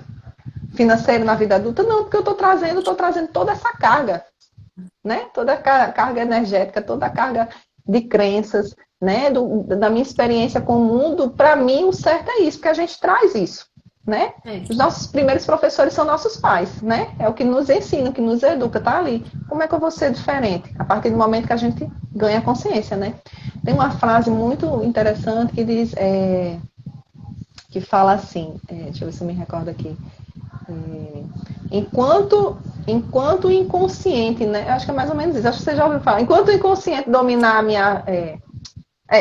financeiro na vida adulta? Não, porque eu estou trazendo toda essa carga, né? Toda a carga energética, toda a carga de crenças, né? Da minha experiência com o mundo. Para mim, o certo é isso, porque a gente traz isso, né? Os nossos primeiros professores são nossos pais, né? É o que nos ensina, o que nos educa, tá ali. Como é que eu vou ser diferente? A partir do momento que a gente ganha consciência, né? Tem uma frase muito interessante que diz, que fala assim, deixa eu ver se eu me recordo aqui. Enquanto o inconsciente, né? Acho que é mais ou menos isso. Acho que você já ouviu falar. Enquanto o inconsciente dominar a minha,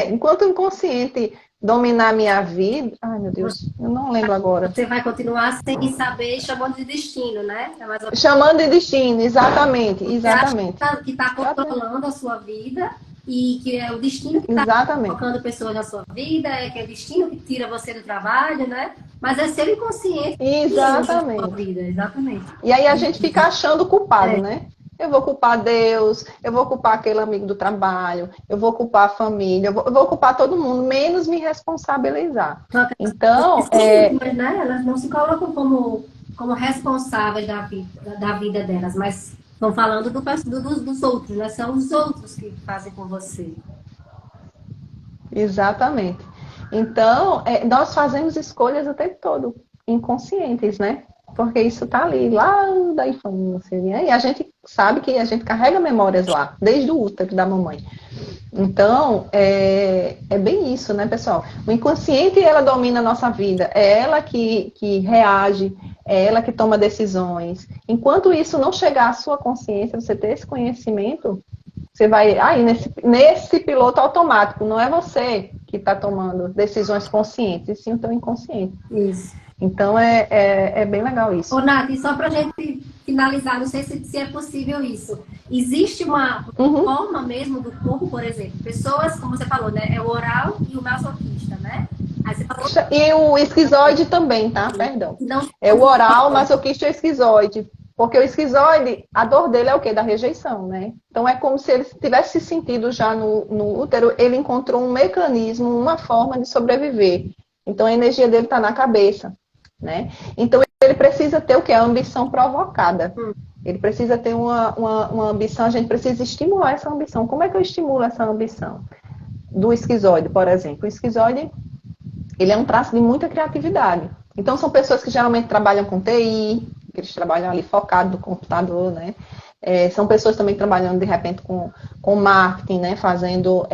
enquanto o inconsciente dominar a minha vida, ai meu Deus, eu não lembro agora. Você vai continuar sem saber, chamando de destino, né? Chamando de destino, exatamente, Você exatamente. acha que está controlando a sua vida e que é o destino que está colocando pessoas na sua vida, que é o destino que tira você do trabalho, né? Mas é seu inconsciente que usa a sua vida, exatamente. E aí a gente fica achando culpado, né? Eu vou culpar Deus, eu vou culpar aquele amigo do trabalho, eu vou culpar a família, eu vou culpar todo mundo, menos me responsabilizar. Então, mas, né, elas não se colocam como responsáveis da vida delas, mas estão falando dos outros, né? São os outros que fazem com você. Exatamente. Então, nós fazemos escolhas o tempo todo, inconscientes, né? Porque isso tá ali, lá da infância, né? E a gente sabe que a gente carrega memórias lá, desde o útero da mamãe. Então, é bem isso, né, pessoal? O inconsciente, ela domina a nossa vida, é ela que reage, é ela que toma decisões. Enquanto isso não chegar à sua consciência, você ter esse conhecimento, você vai aí nesse piloto automático, não é você que está tomando decisões conscientes, e sim o teu inconsciente. Isso. Então, é bem legal isso. Ô, Nath, e só para a gente finalizar, não sei se é possível isso. Existe uma forma mesmo do corpo, por exemplo, pessoas, como você falou, né? É o oral e o masoquista, né? Aí você falou... E o esquizoide também, tá? Perdão. É o oral, masoquista e o esquizoide. Porque o esquizoide, a dor dele é o quê? Da rejeição, né? Então é como se ele tivesse se sentido já no útero, ele encontrou um mecanismo, uma forma de sobreviver. Então a energia dele está na cabeça, né? Então ele precisa ter o quê? A ambição provocada. Ele precisa ter uma ambição, a gente precisa estimular essa ambição. Como é que eu estimulo essa ambição? Do esquizoide, por exemplo. O esquizoide, ele é um traço de muita criatividade. Então são pessoas que geralmente trabalham com TI, que eles trabalham ali focado no computador, né? São pessoas também trabalhando, de repente, com marketing, né? Fazendo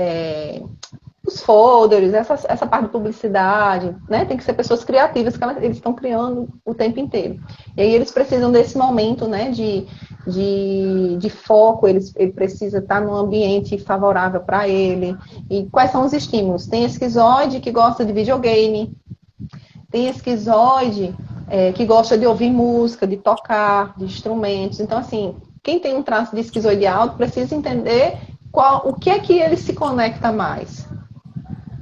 os folders, essa parte de publicidade, né? Tem que ser pessoas criativas, que eles estão criando o tempo inteiro. E aí eles precisam desse momento, né? De de foco, ele precisa estar num ambiente favorável para ele. E quais são os estímulos? Tem esquizoide que gosta de videogame, tem esquizoide que gosta de ouvir música, de tocar, de instrumentos. Então, assim, quem tem um traço de esquizoide alto precisa entender o que é que ele se conecta mais,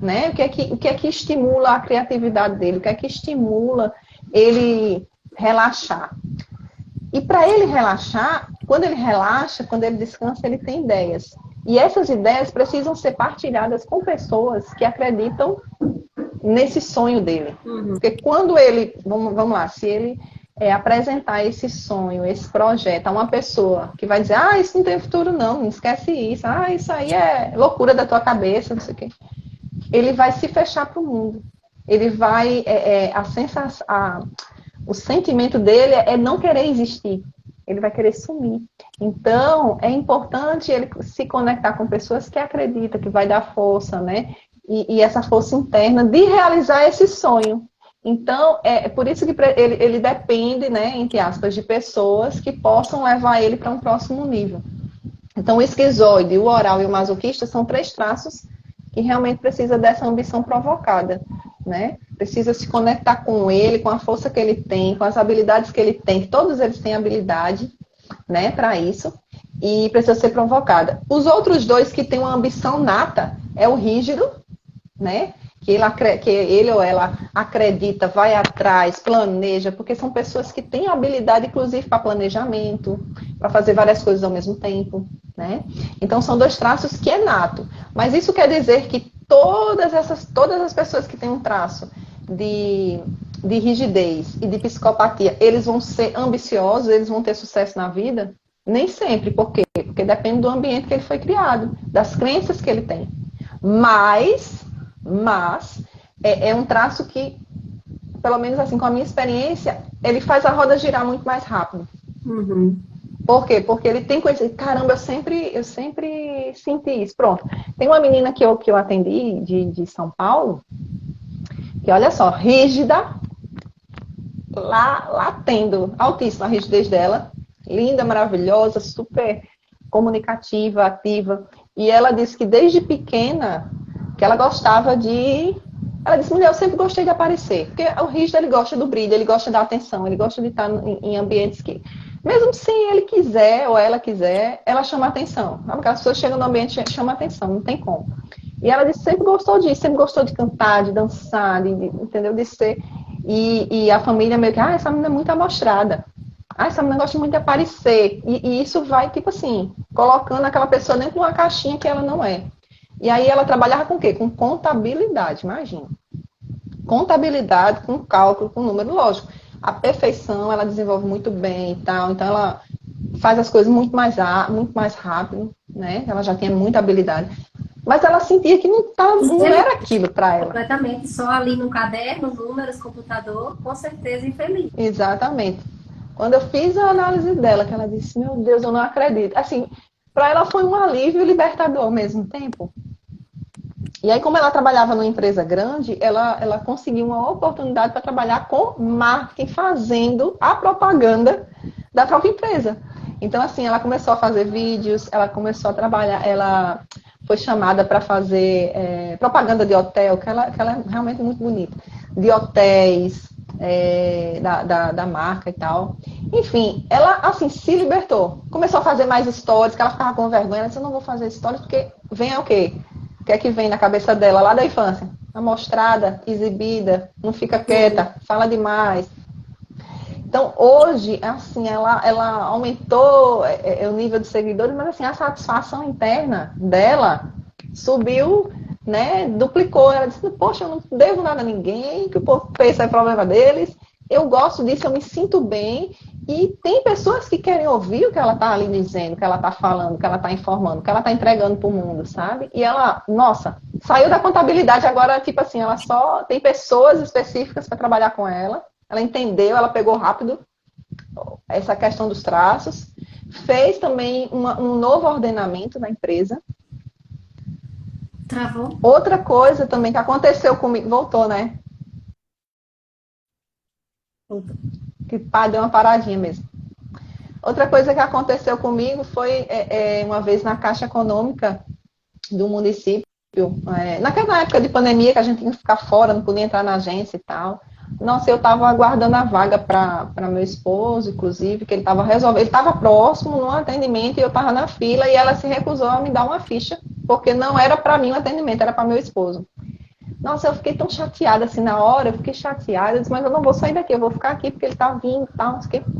né? O que é que estimula a criatividade dele, o que é que estimula ele relaxar. E para ele relaxar, quando ele relaxa, quando ele descansa, ele tem ideias. E essas ideias precisam ser partilhadas com pessoas que acreditam nesse sonho dele. Porque quando ele, vamos lá, se ele apresentar esse sonho, esse projeto a uma pessoa que vai dizer, isso não tem futuro não esquece isso, isso aí é loucura da tua cabeça, não sei o quê. Ele vai se fechar para o mundo. Ele vai, o sentimento dele é não querer existir. Ele vai querer sumir. Então, é importante ele se conectar com pessoas que acreditam, que vai dar força, né? E essa força interna de realizar esse sonho. Então, é por isso que ele depende, né, entre aspas, de pessoas que possam levar ele para um próximo nível. Então, o esquizoide, o oral e o masoquista são 3 traços que realmente precisa dessa ambição provocada, né? Precisa se conectar com ele, com a força que ele tem, com as habilidades que ele tem, que todos eles têm habilidade, né, para isso, e precisa ser provocada. Os outros 2 que têm uma ambição nata é o rígido, né? Que ele ou ela acredita, vai atrás, planeja, porque são pessoas que têm habilidade, inclusive, para planejamento, para fazer várias coisas ao mesmo tempo, né? Então, são 2 traços que é nato. Mas isso quer dizer que todas as pessoas que têm um traço de rigidez e de psicopatia, eles vão ser ambiciosos, eles vão ter sucesso na vida? Nem sempre. Por quê? Porque depende do ambiente que ele foi criado, das crenças que ele tem. Mas é um traço que, pelo menos assim, com a minha experiência, ele faz a roda girar muito mais rápido. Por quê? Porque ele tem coisa. Caramba, eu sempre senti isso. Pronto. Tem uma menina que eu atendi de São Paulo, que olha só, rígida, lá tendo altíssima a rigidez dela, linda, maravilhosa, super comunicativa, ativa. E ela disse que desde pequena que ela gostava de... Ela disse, mulher, eu sempre gostei de aparecer. Porque o rígido, ele gosta do brilho, ele gosta da atenção, ele gosta de estar em ambientes que, mesmo sem ele quiser ou ela quiser, ela chama atenção. Porque as pessoas chegam no ambiente e chamam atenção, não tem como. E ela disse, sempre gostou disso, sempre gostou de cantar, de dançar, entendeu? De ser... E a família meio que, essa menina é muito amostrada. Essa menina gosta muito de aparecer. E isso vai, tipo assim, colocando aquela pessoa dentro de uma caixinha que ela não é. E aí ela trabalhava com o quê? Com contabilidade, imagina. Contabilidade, com cálculo, com número, lógico. A perfeição ela desenvolve muito bem e tal, então ela faz as coisas muito mais rápido, né? Ela já tinha muita habilidade. Mas ela sentia que não era aquilo para ela. Completamente, só ali no caderno, números, computador, com certeza infeliz. Exatamente. Quando eu fiz a análise dela, que ela disse, meu Deus, eu não acredito. Assim, para ela foi um alívio libertador ao mesmo tempo. E aí, como ela trabalhava numa empresa grande, ela conseguiu uma oportunidade para trabalhar com marketing, fazendo a propaganda da própria empresa. Então, assim, ela começou a fazer vídeos, ela começou a trabalhar, ela foi chamada para fazer propaganda de hotel, que ela é realmente muito bonita, de hotéis, da marca e tal. Enfim, ela, assim, se libertou. Começou a fazer mais stories, que ela ficava com vergonha. Ela disse, eu não vou fazer stories porque vem o quê? O que é que vem na cabeça dela lá da infância? Amostrada, exibida, não fica quieta, fala demais. Então, hoje, assim, ela aumentou o nível de seguidores, mas assim, a satisfação interna dela subiu, né, duplicou. Ela disse, poxa, eu não devo nada a ninguém, que o povo pensa é problema deles, eu gosto disso, eu me sinto bem, e tem pessoas que querem ouvir o que ela está ali dizendo, o que ela está falando, o que ela está informando, o que ela está entregando para o mundo, sabe? E ela, nossa, saiu da contabilidade, agora, tipo assim, ela só tem pessoas específicas para trabalhar com ela. Ela entendeu, ela pegou rápido essa questão dos traços, fez também um novo ordenamento na empresa. Travou? Outra coisa também que aconteceu comigo, voltou, né? Voltou. Que deu uma paradinha mesmo. Outra coisa que aconteceu comigo foi uma vez na Caixa Econômica do município, naquela época de pandemia que a gente tinha que ficar fora, não podia entrar na agência e tal. Nossa, eu estava aguardando a vaga para meu esposo, inclusive, que ele estava resolvendo. Ele estava próximo no atendimento e eu estava na fila e ela se recusou a me dar uma ficha, porque não era para mim o atendimento, era para meu esposo. Nossa, eu fiquei tão chateada assim na hora, eu fiquei chateada, eu disse, mas eu não vou sair daqui, eu vou ficar aqui porque ele está vindo e tal, não sei o quê.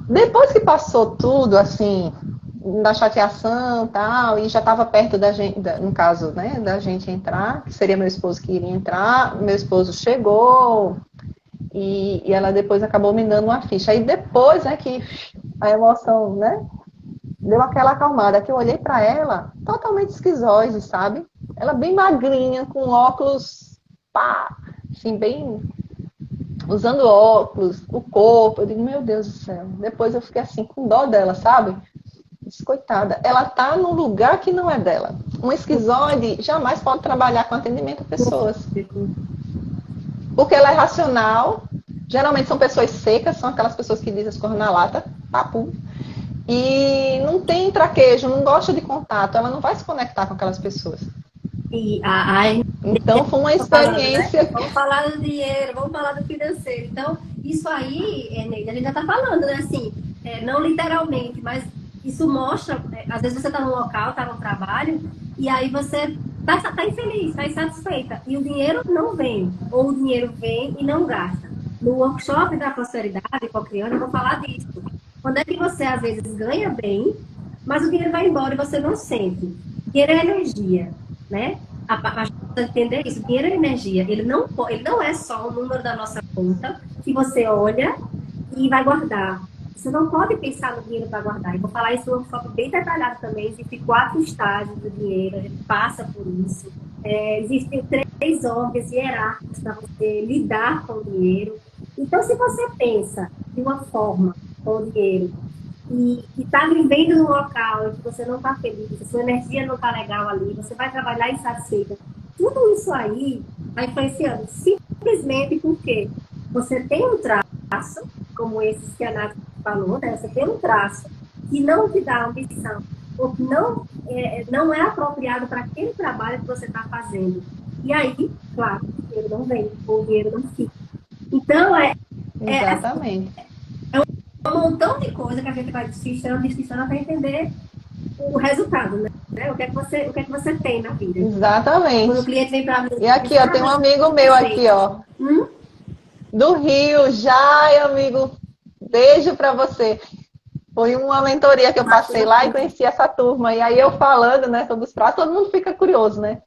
Depois que passou tudo, assim, da chateação e tal, e já estava perto da gente, no caso, né, da gente entrar, que seria meu esposo que iria entrar, meu esposo chegou e ela depois acabou me dando uma ficha. Aí depois é que a emoção, né, deu aquela acalmada, que eu olhei para ela, totalmente esquizoide, sabe? Ela bem magrinha, com óculos, pá, assim, bem... usando óculos, o corpo, eu digo, meu Deus do céu. Depois eu fiquei assim, com dó dela, sabe? Coitada, ela tá num lugar que não é dela. Um esquizoide jamais pode trabalhar com atendimento a pessoas. Porque ela é racional, geralmente são pessoas secas, são aquelas pessoas que dizem as coisas na lata, papo, e não tem traquejo, não gosta de contato, ela não vai se conectar com aquelas pessoas. E então foi uma experiência. Falando, né? Vamos falar do dinheiro, vamos falar do financeiro. Então, isso aí, Neide, a gente já está falando, né? Assim, não literalmente, mas isso mostra, às vezes você está num local, está no trabalho, e aí você tá infeliz, está insatisfeita, e o dinheiro não vem, ou o dinheiro vem e não gasta. No workshop da prosperidade com a criança, eu vou falar disso. Quando é que você, às vezes, ganha bem, mas o dinheiro vai embora e você não sente. Dinheiro é energia, né? A gente precisa entender isso. Dinheiro é energia. Ele não é só o número da nossa conta que você olha e vai guardar. Você não pode pensar no dinheiro para guardar. Eu vou falar isso num foco bem detalhado também. Existem 4 estágios do dinheiro, a gente passa por isso. Existem 3 ordens hierárquicas para você lidar com o dinheiro. Então, se você pensa de uma forma com o dinheiro e está vivendo num local em que você não está feliz, a sua energia não está legal ali, você vai trabalhar insatisfeita, tudo isso aí vai influenciando. Simplesmente porque você tem um traço, como esses que a Nath falou, né? Você tem um traço que não te dá ambição, ou que não é apropriado para aquele trabalho que você está fazendo. E aí, claro, o dinheiro não vem, ou o dinheiro não fica. Então, exatamente. Um montão de coisa que a gente vai desfichando para entender o resultado, né? O que é que você tem na vida. Exatamente. Quando o cliente vem para mim... E aqui, ó, tem um amigo meu aqui, ó. Do Rio, Jai, amigo. Beijo para você. Foi uma mentoria que eu passei lá e conheci essa turma. E aí eu falando, né, sobre os pratos, todo mundo fica curioso, né?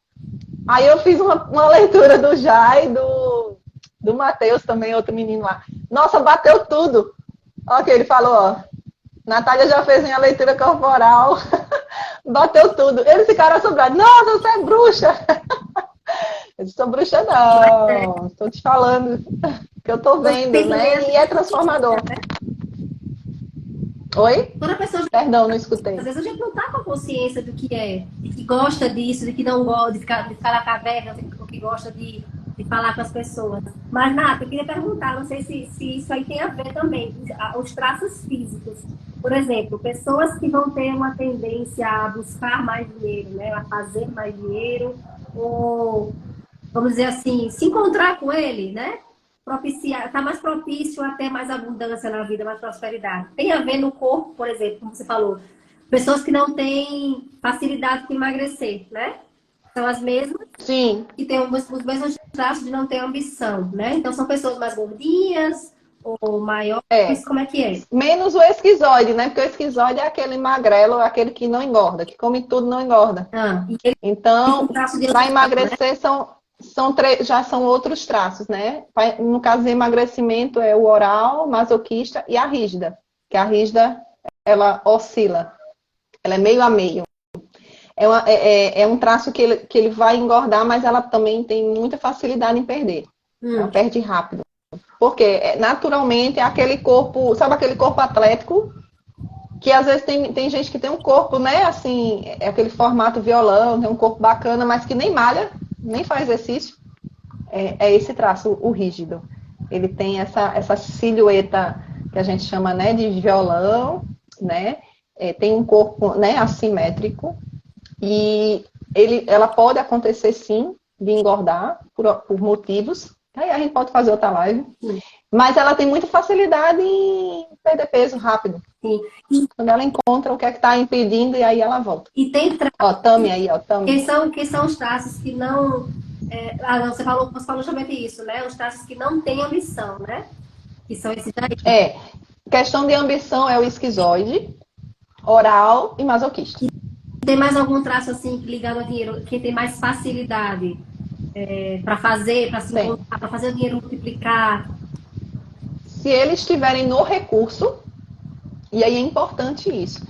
Aí eu fiz uma leitura do Jai, do Matheus também, outro menino lá. Nossa, bateu tudo. Olha o que ele falou, ó. Natália já fez minha leitura corporal. Bateu tudo. Eles ficaram assombrados. Nossa, você é bruxa. Eu disse, sou bruxa não. Estou te falando que eu tô vendo, né? E é transformador. Oi? Quando a pessoa... Perdão, não escutei. Às vezes a gente não tá com a consciência do que é, de que gosta disso, de que não gosta, de ficar na caverna, ou que gosta de falar com as pessoas. Mas, Nath, eu queria perguntar, não sei se isso aí tem a ver também, os traços físicos. Por exemplo, pessoas que vão ter uma tendência a buscar mais dinheiro, né, a fazer mais dinheiro, ou, vamos dizer assim, se encontrar com ele, né? Tá mais propício a ter mais abundância na vida, mais prosperidade. Tem a ver no corpo, por exemplo, como você falou, pessoas que não têm facilidade com emagrecer, né? São as mesmas. Sim. Que têm os mesmos traços de não ter ambição, né? Então são pessoas mais gordinhas ou maiores, como é que é? Menos o esquizoide, né? Porque o esquizoide é aquele magrelo, aquele que não engorda, que come tudo, não engorda. Então, para emagrecer, né? Já são outros traços, né? No caso de emagrecimento é o oral, masoquista e a rígida. Que a rígida, ela oscila. Ela é meio a meio. É um traço que ele vai engordar, mas ela também tem muita facilidade em perder. Ela perde rápido. Porque naturalmente é aquele corpo, sabe aquele corpo atlético? Que às vezes tem gente que tem um corpo, né? Assim, é aquele formato violão, tem um corpo bacana, mas que nem malha, nem faz exercício. É esse traço, o rígido. Ele tem essa silhueta que a gente chama, né, de violão, né? Tem um corpo, né, assimétrico e ela pode acontecer sim de engordar por motivos. Aí a gente pode fazer outra live. Sim. Mas ela tem muita facilidade em perder peso rápido. Sim. Quando ela encontra o que é que está impedindo, e aí ela volta. E tem Ó, Tami aí, ó, Tami. quem são os traços que não... não, você falou justamente isso, né? Os traços que não têm ambição, né? Que são esses daí. Questão de ambição é o esquizoide, oral e masoquista. Tem mais algum traço assim ligado ao dinheiro? Quem tem mais facilidade para fazer, para se encontrar, para fazer o dinheiro multiplicar? Se eles estiverem no recurso, e aí é importante isso.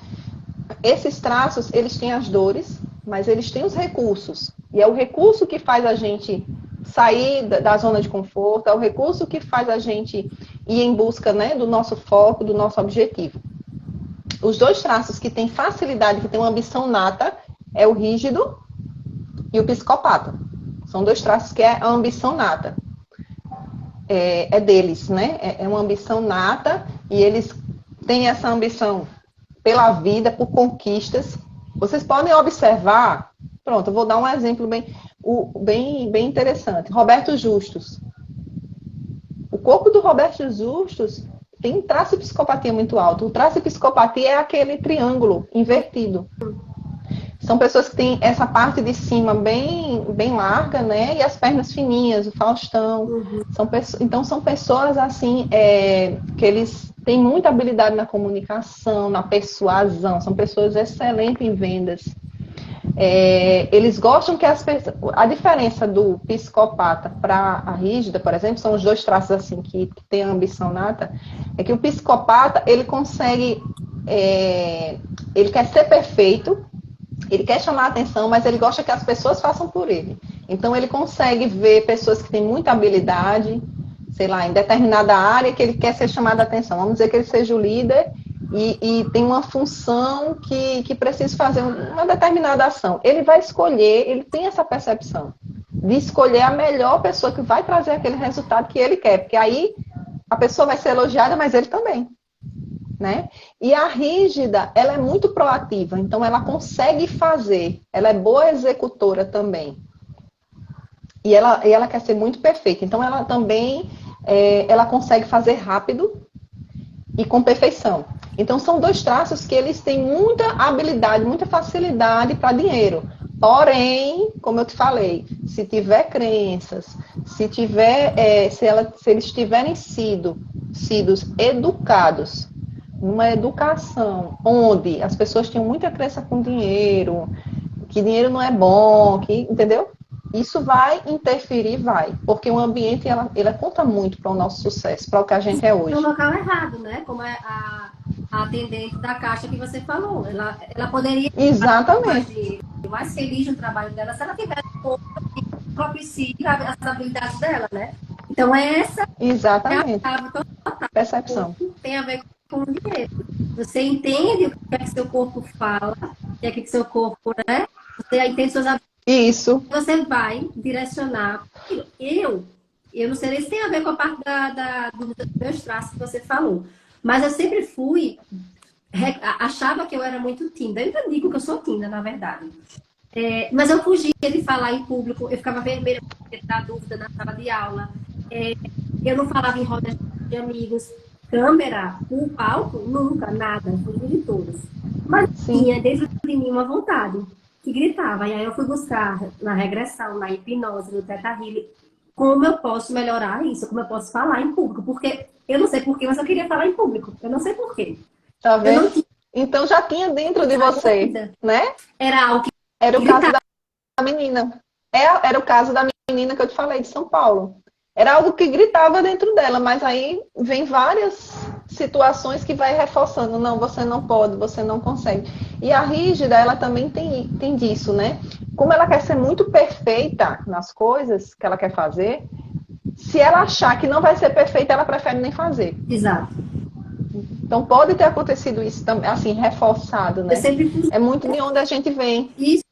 Esses traços, eles têm as dores, mas eles têm os recursos. E é o recurso que faz a gente sair da zona de conforto, é o recurso que faz a gente ir em busca, né, do nosso foco, do nosso objetivo. Os dois traços que têm facilidade, que têm uma ambição nata, é o rígido e o psicopata. São dois traços que é a ambição nata. É deles, né? É uma ambição nata e eles têm essa ambição pela vida, por conquistas. Vocês podem observar, pronto, eu vou dar um exemplo bem interessante. Roberto Justus. O corpo do Roberto Justus tem traço de psicopatia muito alto. O traço de psicopatia é aquele triângulo invertido. São pessoas que têm essa parte de cima bem larga, né? E as pernas fininhas, o Faustão. Então, são pessoas, assim, que eles têm muita habilidade na comunicação, na persuasão. São pessoas excelentes em vendas. Eles gostam que as pessoas... A diferença do psicopata para a rígida, por exemplo, são os dois traços, assim, que têm a ambição nata, é que o psicopata, ele consegue... ele quer ser perfeito, ele quer chamar a atenção, mas ele gosta que as pessoas façam por ele. Então, ele consegue ver pessoas que têm muita habilidade, sei lá, em determinada área que ele quer ser chamado a atenção. Vamos dizer que ele seja o líder e tem uma função que precisa fazer uma determinada ação. Ele vai escolher, ele tem essa percepção de escolher a melhor pessoa que vai trazer aquele resultado que ele quer. Porque aí a pessoa vai ser elogiada, mas ele também. Né? E a rígida, ela é muito proativa, então ela consegue fazer, ela é boa executora também. E ela quer ser muito perfeita, então ela também ela consegue fazer rápido e com perfeição. Então são dois traços que eles têm muita habilidade, muita facilidade para dinheiro. Porém, como eu te falei, se tiver crenças, se eles tiverem sido educados numa educação onde as pessoas tinham muita crença com dinheiro, que dinheiro não é bom, entendeu? Isso vai interferir, porque o ambiente, ela conta muito para o nosso sucesso, para o que a gente é hoje. No local errado, né? Como é a atendente da caixa que você falou. Ela poderia Exatamente. mais feliz no trabalho dela se ela tivesse um pouco que propicie as habilidades dela, né? Então, essa Exatamente. é a chave Percepção. Tem a ver com o dinheiro. Você entende o que é que seu corpo fala, o que é que seu corpo, né? Você entende suas habilidades. Isso. Você vai direcionar. Eu não sei nem se tem a ver com a parte dos meus traços que você falou, mas eu sempre achava que eu era muito tímida. Eu ainda digo que eu sou tímida, na verdade. Mas eu fugia de falar em público, eu ficava vermelha porque da dúvida na sala de aula. Eu não falava em rodas de amigos. Câmera, o palco, nunca, nada, fugia de todos. Mas tinha dentro de mim uma vontade que gritava. E aí eu fui buscar na regressão, na hipnose, no Theta Healing, como eu posso melhorar isso, como eu posso falar em público. Porque eu não sei porquê, mas eu queria falar em público. Eu não sei porquê. Tá vendo? Então já tinha dentro de você, né? Era algo que... Era o caso da menina. Era o caso da menina que eu te falei, de São Paulo. Era algo que gritava dentro dela, mas aí vem várias situações que vai reforçando. Não, você não pode, você não consegue. E a rígida, ela também tem disso, né? Como ela quer ser muito perfeita nas coisas que ela quer fazer, se ela achar que não vai ser perfeita, ela prefere nem fazer. Exato. Então pode ter acontecido isso também, assim, reforçado, né? É muito de onde a gente vem. Isso.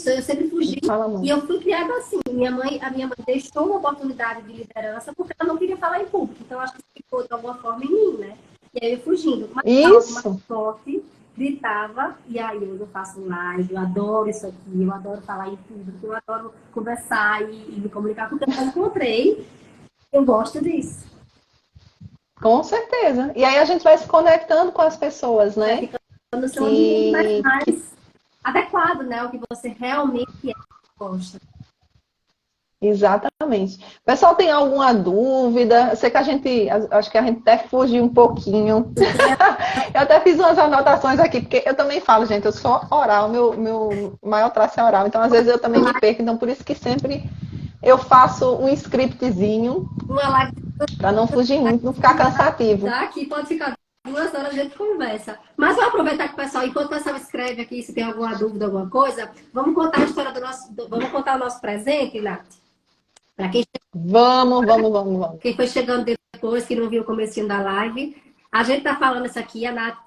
Eu sempre fugi. E eu fui criada assim. A minha mãe deixou uma oportunidade de liderança porque ela não queria falar em público. Então, acho que ficou de alguma forma em mim, né? eu ia fugindo. Mas uma Isso, sorte, gritava, e aí hoje eu faço live, eu adoro isso aqui, eu adoro falar em público, eu adoro conversar e me comunicar, porque eu encontrei, eu gosto disso. com certeza. E aí a gente vai se conectando com as pessoas, Vai né? ficando no seu ambiente Que mais adequado, né? O que você realmente gosta. exatamente. O pessoal tem alguma dúvida? Eu sei que a gente, acho que a gente até fugiu um pouquinho. Eu até fiz umas anotações aqui, porque eu também falo, gente, eu sou oral, meu maior traço é oral, então às vezes eu também me perco, então por isso que sempre eu faço um scriptzinho Uma live para não fugir muito, não ficar cansativo. daqui pode ficar 2 horas de conversa. Mas vou aproveitar que o pessoal, enquanto o pessoal escreve aqui, se tem alguma dúvida, alguma coisa, vamos contar a história do nosso, vamos contar o nosso presente, Nath? Para Vamos. quem foi chegando depois, que não viu o comecinho da live, a gente tá falando isso aqui, a Nath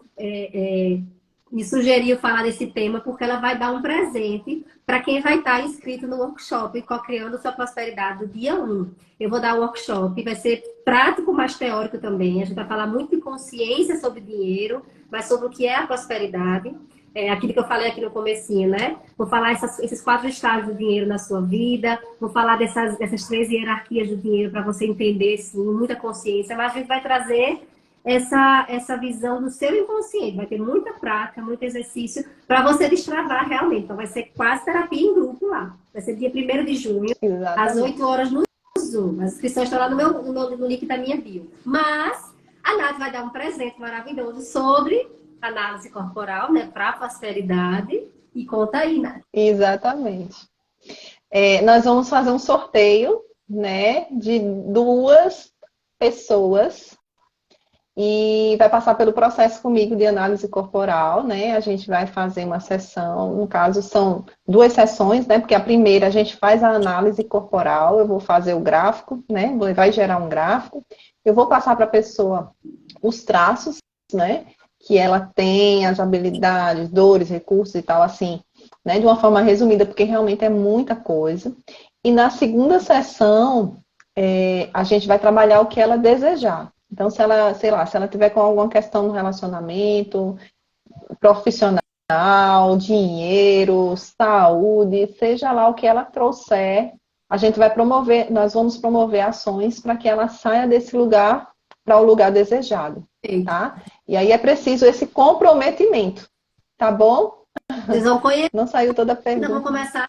me sugeriu falar desse tema porque ela vai dar um presente para quem vai estar inscrito no workshop Co-Criando Sua Prosperidade do dia 1. Eu vou dar o workshop, vai ser prático, mas teórico também. A gente vai falar muito de consciência sobre dinheiro, mas sobre o que é a prosperidade. É aquilo que eu falei aqui no comecinho, né? Vou falar esses 4 estágios do dinheiro na sua vida, vou falar dessas 3 hierarquias do dinheiro para você entender, sim, muita consciência, mas a gente vai trazer essa visão do seu inconsciente. Vai ter muita prática, muito exercício para você destravar realmente. Então, vai ser quase terapia em grupo lá. Vai ser dia 1º de junho, às Exatamente. 8 horas no Zoom. As inscrições estão lá no link da minha bio. Mas a Nath vai dar um presente maravilhoso sobre análise corporal, né, para a prosperidade. E conta aí, Nath. Exatamente. Nós vamos fazer um sorteio, né, de 2 pessoas e vai passar pelo processo comigo de análise corporal, né? A gente vai fazer uma sessão, no caso são 2 sessões, né? Porque a primeira a gente faz a análise corporal, eu vou fazer o gráfico, né? Vai gerar um gráfico, eu vou passar para a pessoa os traços, né? Que ela tem, as habilidades, dores, recursos e tal, assim, né? De uma forma resumida, porque realmente é muita coisa. E na segunda sessão, a gente vai trabalhar o que ela desejar. Então, se ela, sei lá, se ela tiver com alguma questão no relacionamento, profissional, dinheiro, saúde, seja lá o que ela trouxer, a gente vai promover, nós vamos promover ações para que ela saia desse lugar para o lugar desejado, tá? E aí é preciso esse comprometimento, tá bom? Vocês vão conhecer, Não saiu toda a vão pergunta. começar.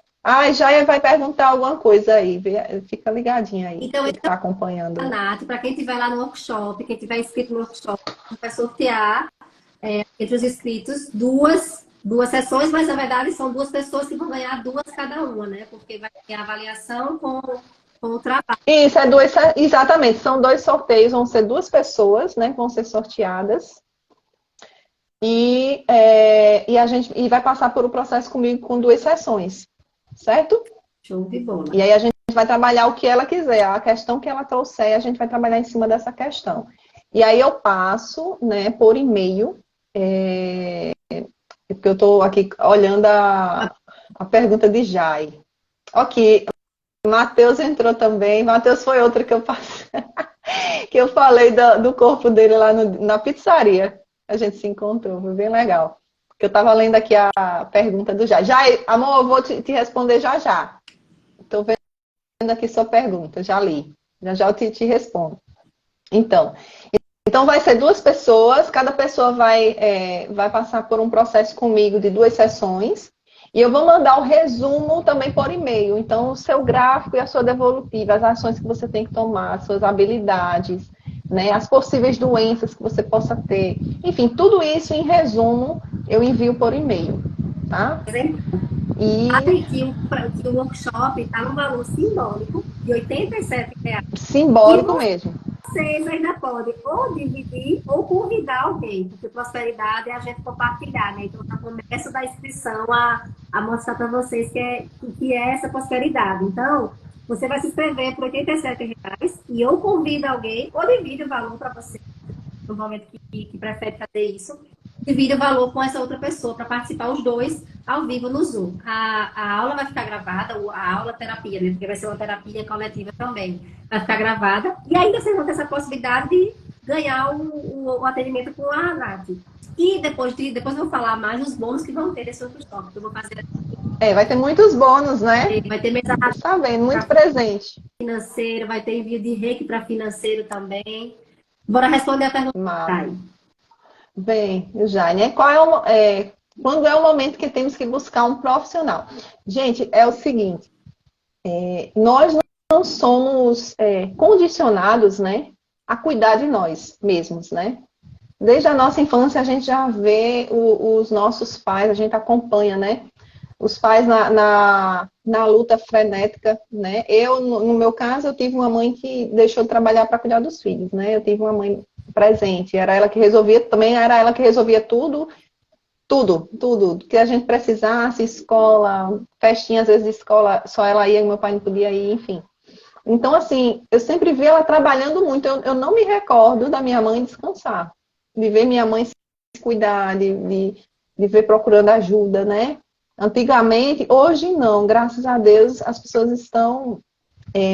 Já vai perguntar alguma coisa aí, fica ligadinha aí, Então, você que está acompanhando. Nath, para quem estiver lá no workshop, quem estiver inscrito no workshop, a gente vai sortear entre os inscritos duas sessões, mas na verdade são 2 pessoas que vão ganhar 2 cada uma, né? Porque vai ter a avaliação com o trabalho. Isso, exatamente, são 2 sorteios, vão ser 2 pessoas, né, que vão ser sorteadas. E a gente vai passar por o processo comigo com 2 sessões, certo? Show de bola. E aí a gente vai trabalhar o que ela quiser, a questão que ela trouxer, a gente vai trabalhar em cima dessa questão. E aí eu passo, né, por e-mail, porque eu estou aqui olhando a pergunta de Jai. Ok, Matheus entrou também. Matheus foi outro que eu passei, que eu falei do corpo dele lá na pizzaria. A gente se encontrou, foi bem legal. Porque eu estava lendo aqui a pergunta do Jai. Jai, amor, eu vou te responder já. Estou vendo aqui sua pergunta, já li. Já eu te respondo. Então vai ser 2 pessoas, cada pessoa vai passar por um processo comigo de 2 sessões. E eu vou mandar o resumo também por e-mail. Então, o seu gráfico e a sua devolutiva, as ações que você tem que tomar, as suas habilidades, né, as possíveis doenças que você possa ter. Enfim, tudo isso em resumo eu envio por e-mail, tá? Sabe que o workshop está num valor simbólico de R$ 87. Simbólico mesmo. Vocês ainda podem ou dividir ou convidar alguém, porque prosperidade é a gente compartilhar, né? Então, eu começo da inscrição a mostrar para vocês que é essa prosperidade. Então, você vai se inscrever por R$ 87 e eu convido alguém ou divide o valor para você, no momento que prefere fazer isso. Divide o valor com essa outra pessoa para participar os 2 ao vivo no Zoom. A aula vai ficar gravada, a aula terapia, né? Porque vai ser uma terapia coletiva também. Vai ficar gravada. E ainda vocês vão ter essa possibilidade de ganhar o atendimento com a Nath. E depois eu vou falar mais os bônus que vão ter nesse workshop, que eu vou fazer. Vai ter muitos bônus, né? Vai ter mesa Está vendo, muito para presente. financeiro, vai ter envio de reiki para financeiro também. Bora responder a pergunta. Mas, bem, Jane, quando é o momento que temos que buscar um profissional? Gente, é o seguinte, nós não somos condicionados, né, a cuidar de nós mesmos, né? Desde a nossa infância a gente já vê os nossos pais, a gente acompanha, né? Os pais na luta frenética, né? No meu caso, eu tive uma mãe que deixou de trabalhar para cuidar dos filhos, né? Eu tive uma mãe presente, era ela que resolvia, também era ela que resolvia tudo que a gente precisasse, escola, festinha, às vezes de escola, só ela ia e meu pai não podia ir, enfim. Então, assim, eu sempre vi ela trabalhando muito, eu não me recordo da minha mãe descansar, de ver minha mãe se cuidar, de ver procurando ajuda, né? Antigamente, hoje não, graças a Deus, as pessoas estão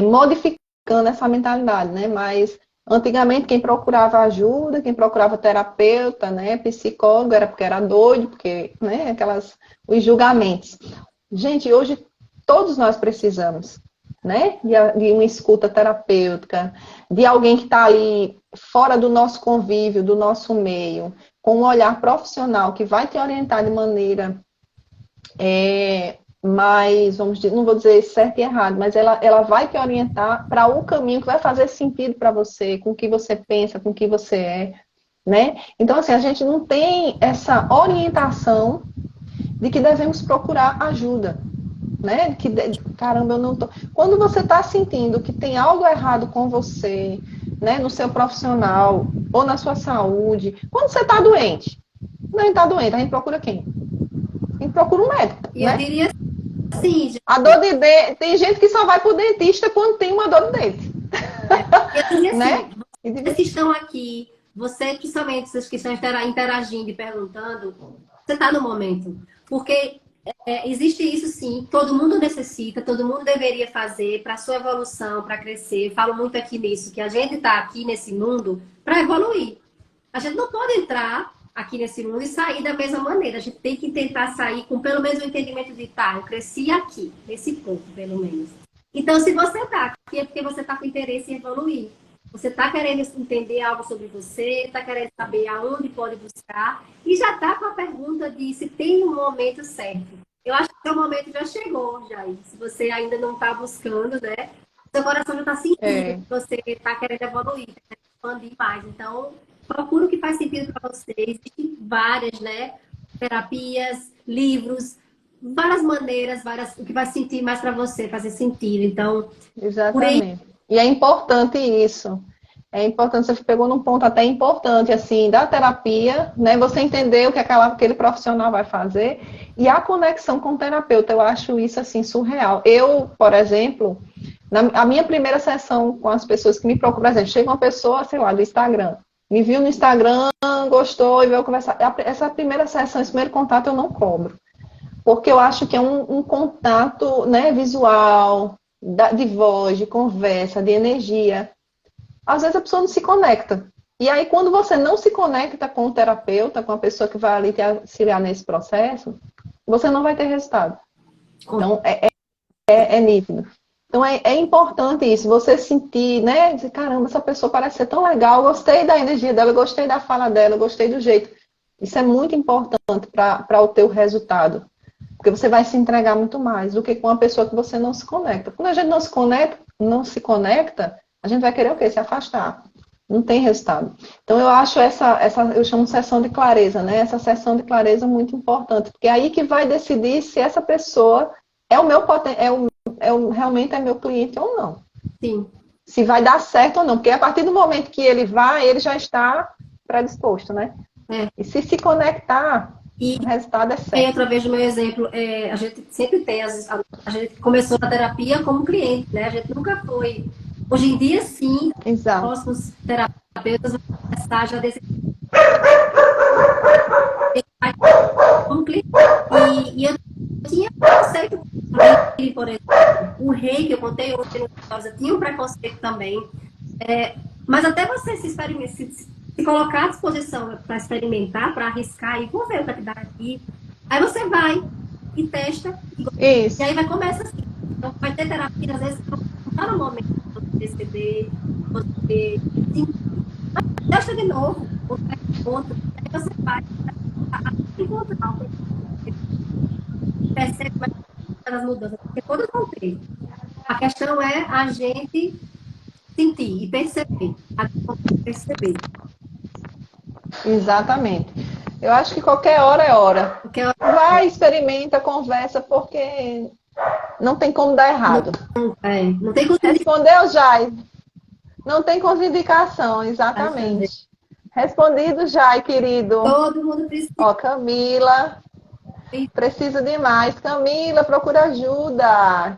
modificando essa mentalidade, né? Mas antigamente quem procurava ajuda, quem procurava terapeuta, né, psicólogo, era porque era doido, porque, né, os julgamentos. Gente, hoje todos nós precisamos, né, de uma escuta terapêutica, de alguém que está ali fora do nosso convívio, do nosso meio, com um olhar profissional que vai te orientar de maneira mas, vamos dizer, não vou dizer certo e errado, mas ela vai te orientar para o caminho que vai fazer sentido para você, com o que você pensa, com o que você é, né? Então, assim, a gente não tem essa orientação de que devemos procurar ajuda, né? Caramba, eu não tô... Quando você está sentindo que tem algo errado com você, né, no seu profissional ou na sua saúde, quando você está doente, não está doente, a gente procura quem? A gente procura um médico, E eu né? diria assim, gente, A dor de dente, tem gente que só vai pro dentista quando tem uma dor de dente. eu diria Né? assim, vocês que estão aqui, você, principalmente vocês que estão interagindo e perguntando, você está no momento. Porque existe isso sim, todo mundo necessita, todo mundo deveria fazer para sua evolução, para crescer. Eu falo muito aqui nisso, que a gente está aqui nesse mundo para evoluir. A gente não pode entrar aqui nesse mundo e sair da mesma maneira. A gente tem que tentar sair com pelo menos o entendimento de, tá, eu cresci aqui, nesse ponto, pelo menos. Então, se você está aqui, é porque você está com interesse em evoluir. Você está querendo entender algo sobre você, está querendo saber aonde pode buscar, e já está com a pergunta de se tem um momento certo. Eu acho que o momento já chegou, Jair. Se você ainda não está buscando, né? Seu coração já está sentindo que você está querendo evoluir, está querendo expandir mais. Então, procura o que faz sentido para você. Existem várias, né? Terapias, livros, várias maneiras, o que vai sentir mais para você, fazer sentido. Então, Exatamente. E é importante isso. É importante, você pegou num ponto até importante, assim, da terapia, né? Você entender o que aquele profissional vai fazer e a conexão com o terapeuta. Eu acho isso, assim, surreal. Eu, por exemplo, a minha primeira sessão com as pessoas que me procuram, por exemplo, chega uma pessoa, sei lá, do Instagram, me viu no Instagram, gostou e veio conversar. Essa primeira sessão, esse primeiro contato eu não cobro. Porque eu acho que é um contato, né, visual, de voz, de conversa, de energia. Às vezes a pessoa não se conecta. E aí, quando você não se conecta com o terapeuta, com a pessoa que vai ali te auxiliar nesse processo, você não vai ter resultado. Então, é nítido. Então, é importante isso, você sentir, né? Dizer, caramba, essa pessoa parece ser tão legal, eu gostei da energia dela, eu gostei da fala dela, eu gostei do jeito. Isso é muito importante para o teu resultado. Porque você vai se entregar muito mais do que com uma pessoa que você não se conecta. Quando a gente não se conecta, a gente vai querer o quê? Se afastar. Não tem resultado. Então, eu acho eu chamo de sessão de clareza, né? Essa sessão de clareza é muito importante. Porque é aí que vai decidir se essa pessoa realmente é meu cliente ou não. sim. Se vai dar certo ou não. Porque a partir do momento que ele vai, ele já está predisposto, né? E se conectar, o resultado é certo. Outra vez o meu exemplo, a gente sempre tem, a gente começou na terapia como cliente, né? A gente nunca foi. Hoje em dia, sim, Exato. próximos terapeutas vão começar já desse como cliente. E eu tinha preconceito, por exemplo, o rei que eu contei hoje, eu tinha um preconceito também. Mas até você se colocar à disposição para experimentar, para arriscar e vou ver o que dá aqui. Aí você vai e testa. Isso. E aí vai começar assim. Então vai ter terapia, às vezes, não está no momento de você receber, você testa de novo, outro, aí você vai encontrar o que percebe as mudanças, porque todas vão ter. A questão é a gente sentir e perceber. Perceber. Exatamente. Eu acho que qualquer hora é hora. Porque Vai, experimenta, conversa, porque não tem como dar errado. não tem como Respondeu, Jai? Não tem contraindicação, exatamente. Respondido, Jai, querido. Todo mundo precisa. Ó, Camila, precisa demais. Camila, procura ajuda.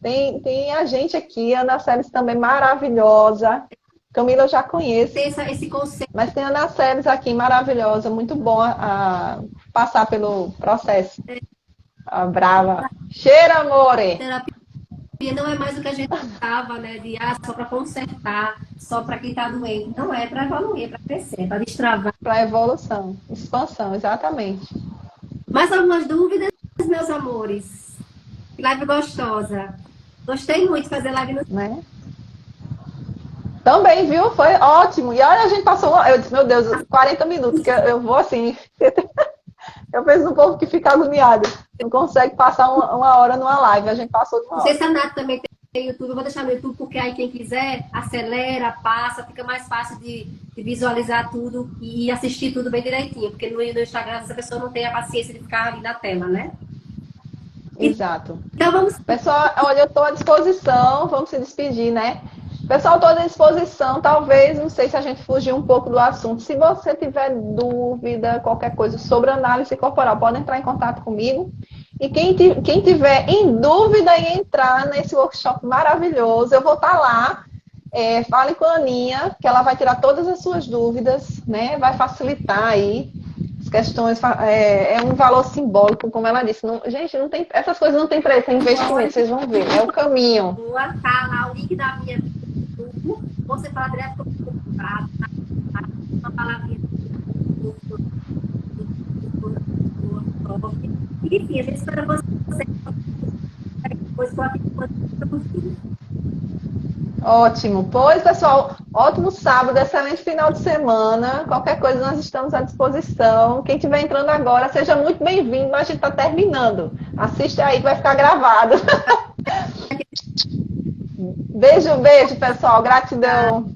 Tem a gente aqui, Ana Célis também maravilhosa. Camila eu já conheço. Tem esse conceito. Mas tem a Ana Célis aqui, maravilhosa. Muito bom passar pelo processo. Brava. Cheira, amore! Terapia não é mais o que a gente estava, né? De só para consertar, só para quem está doente. Não é para evoluir, é para crescer, para destravar. Para evolução, expansão, exatamente. Mais algumas dúvidas, meus amores? Live gostosa. Gostei muito de fazer live no. Né? Também, viu? Foi ótimo. E olha, a gente passou, eu disse, meu Deus, 40 minutos, que eu vou assim. Eu penso no povo que fica agoniado. Não consegue passar uma hora numa live. A gente passou de uma hora. Não sei se a Nath também tem YouTube. Eu vou deixar no YouTube, porque aí quem quiser, acelera, passa, fica mais fácil de visualizar tudo e assistir tudo bem direitinho. Porque no Instagram essa pessoa não tem a paciência de ficar ali na tela, né? Exato. Então vamos. Pessoal, olha, eu estou à disposição. Vamos se despedir, né? Pessoal, estou à disposição. Talvez, não sei se a gente fugiu um pouco do assunto. Se você tiver dúvida, qualquer coisa sobre análise corporal, pode entrar em contato comigo. E quem tiver em dúvida em entrar nesse workshop maravilhoso, eu vou estar lá. Fale com a Aninha, que ela vai tirar todas as suas dúvidas, né? Vai facilitar aí as questões. É um valor simbólico, como ela disse. Não, gente, não tem, essas coisas não tem preço, é investimento, vocês vão ver. É o caminho. Tá lá o link da minha YouTube. Você fala direto com o prato, uma palavrinha. Enfim, a gente espera você. Depois estou aqui com. Ótimo. Pois, pessoal, ótimo sábado, excelente final de semana. Qualquer coisa, nós estamos à disposição. Quem estiver entrando agora, seja muito bem-vindo, mas a gente está terminando. Assiste aí que vai ficar gravado. Beijo, pessoal. Gratidão.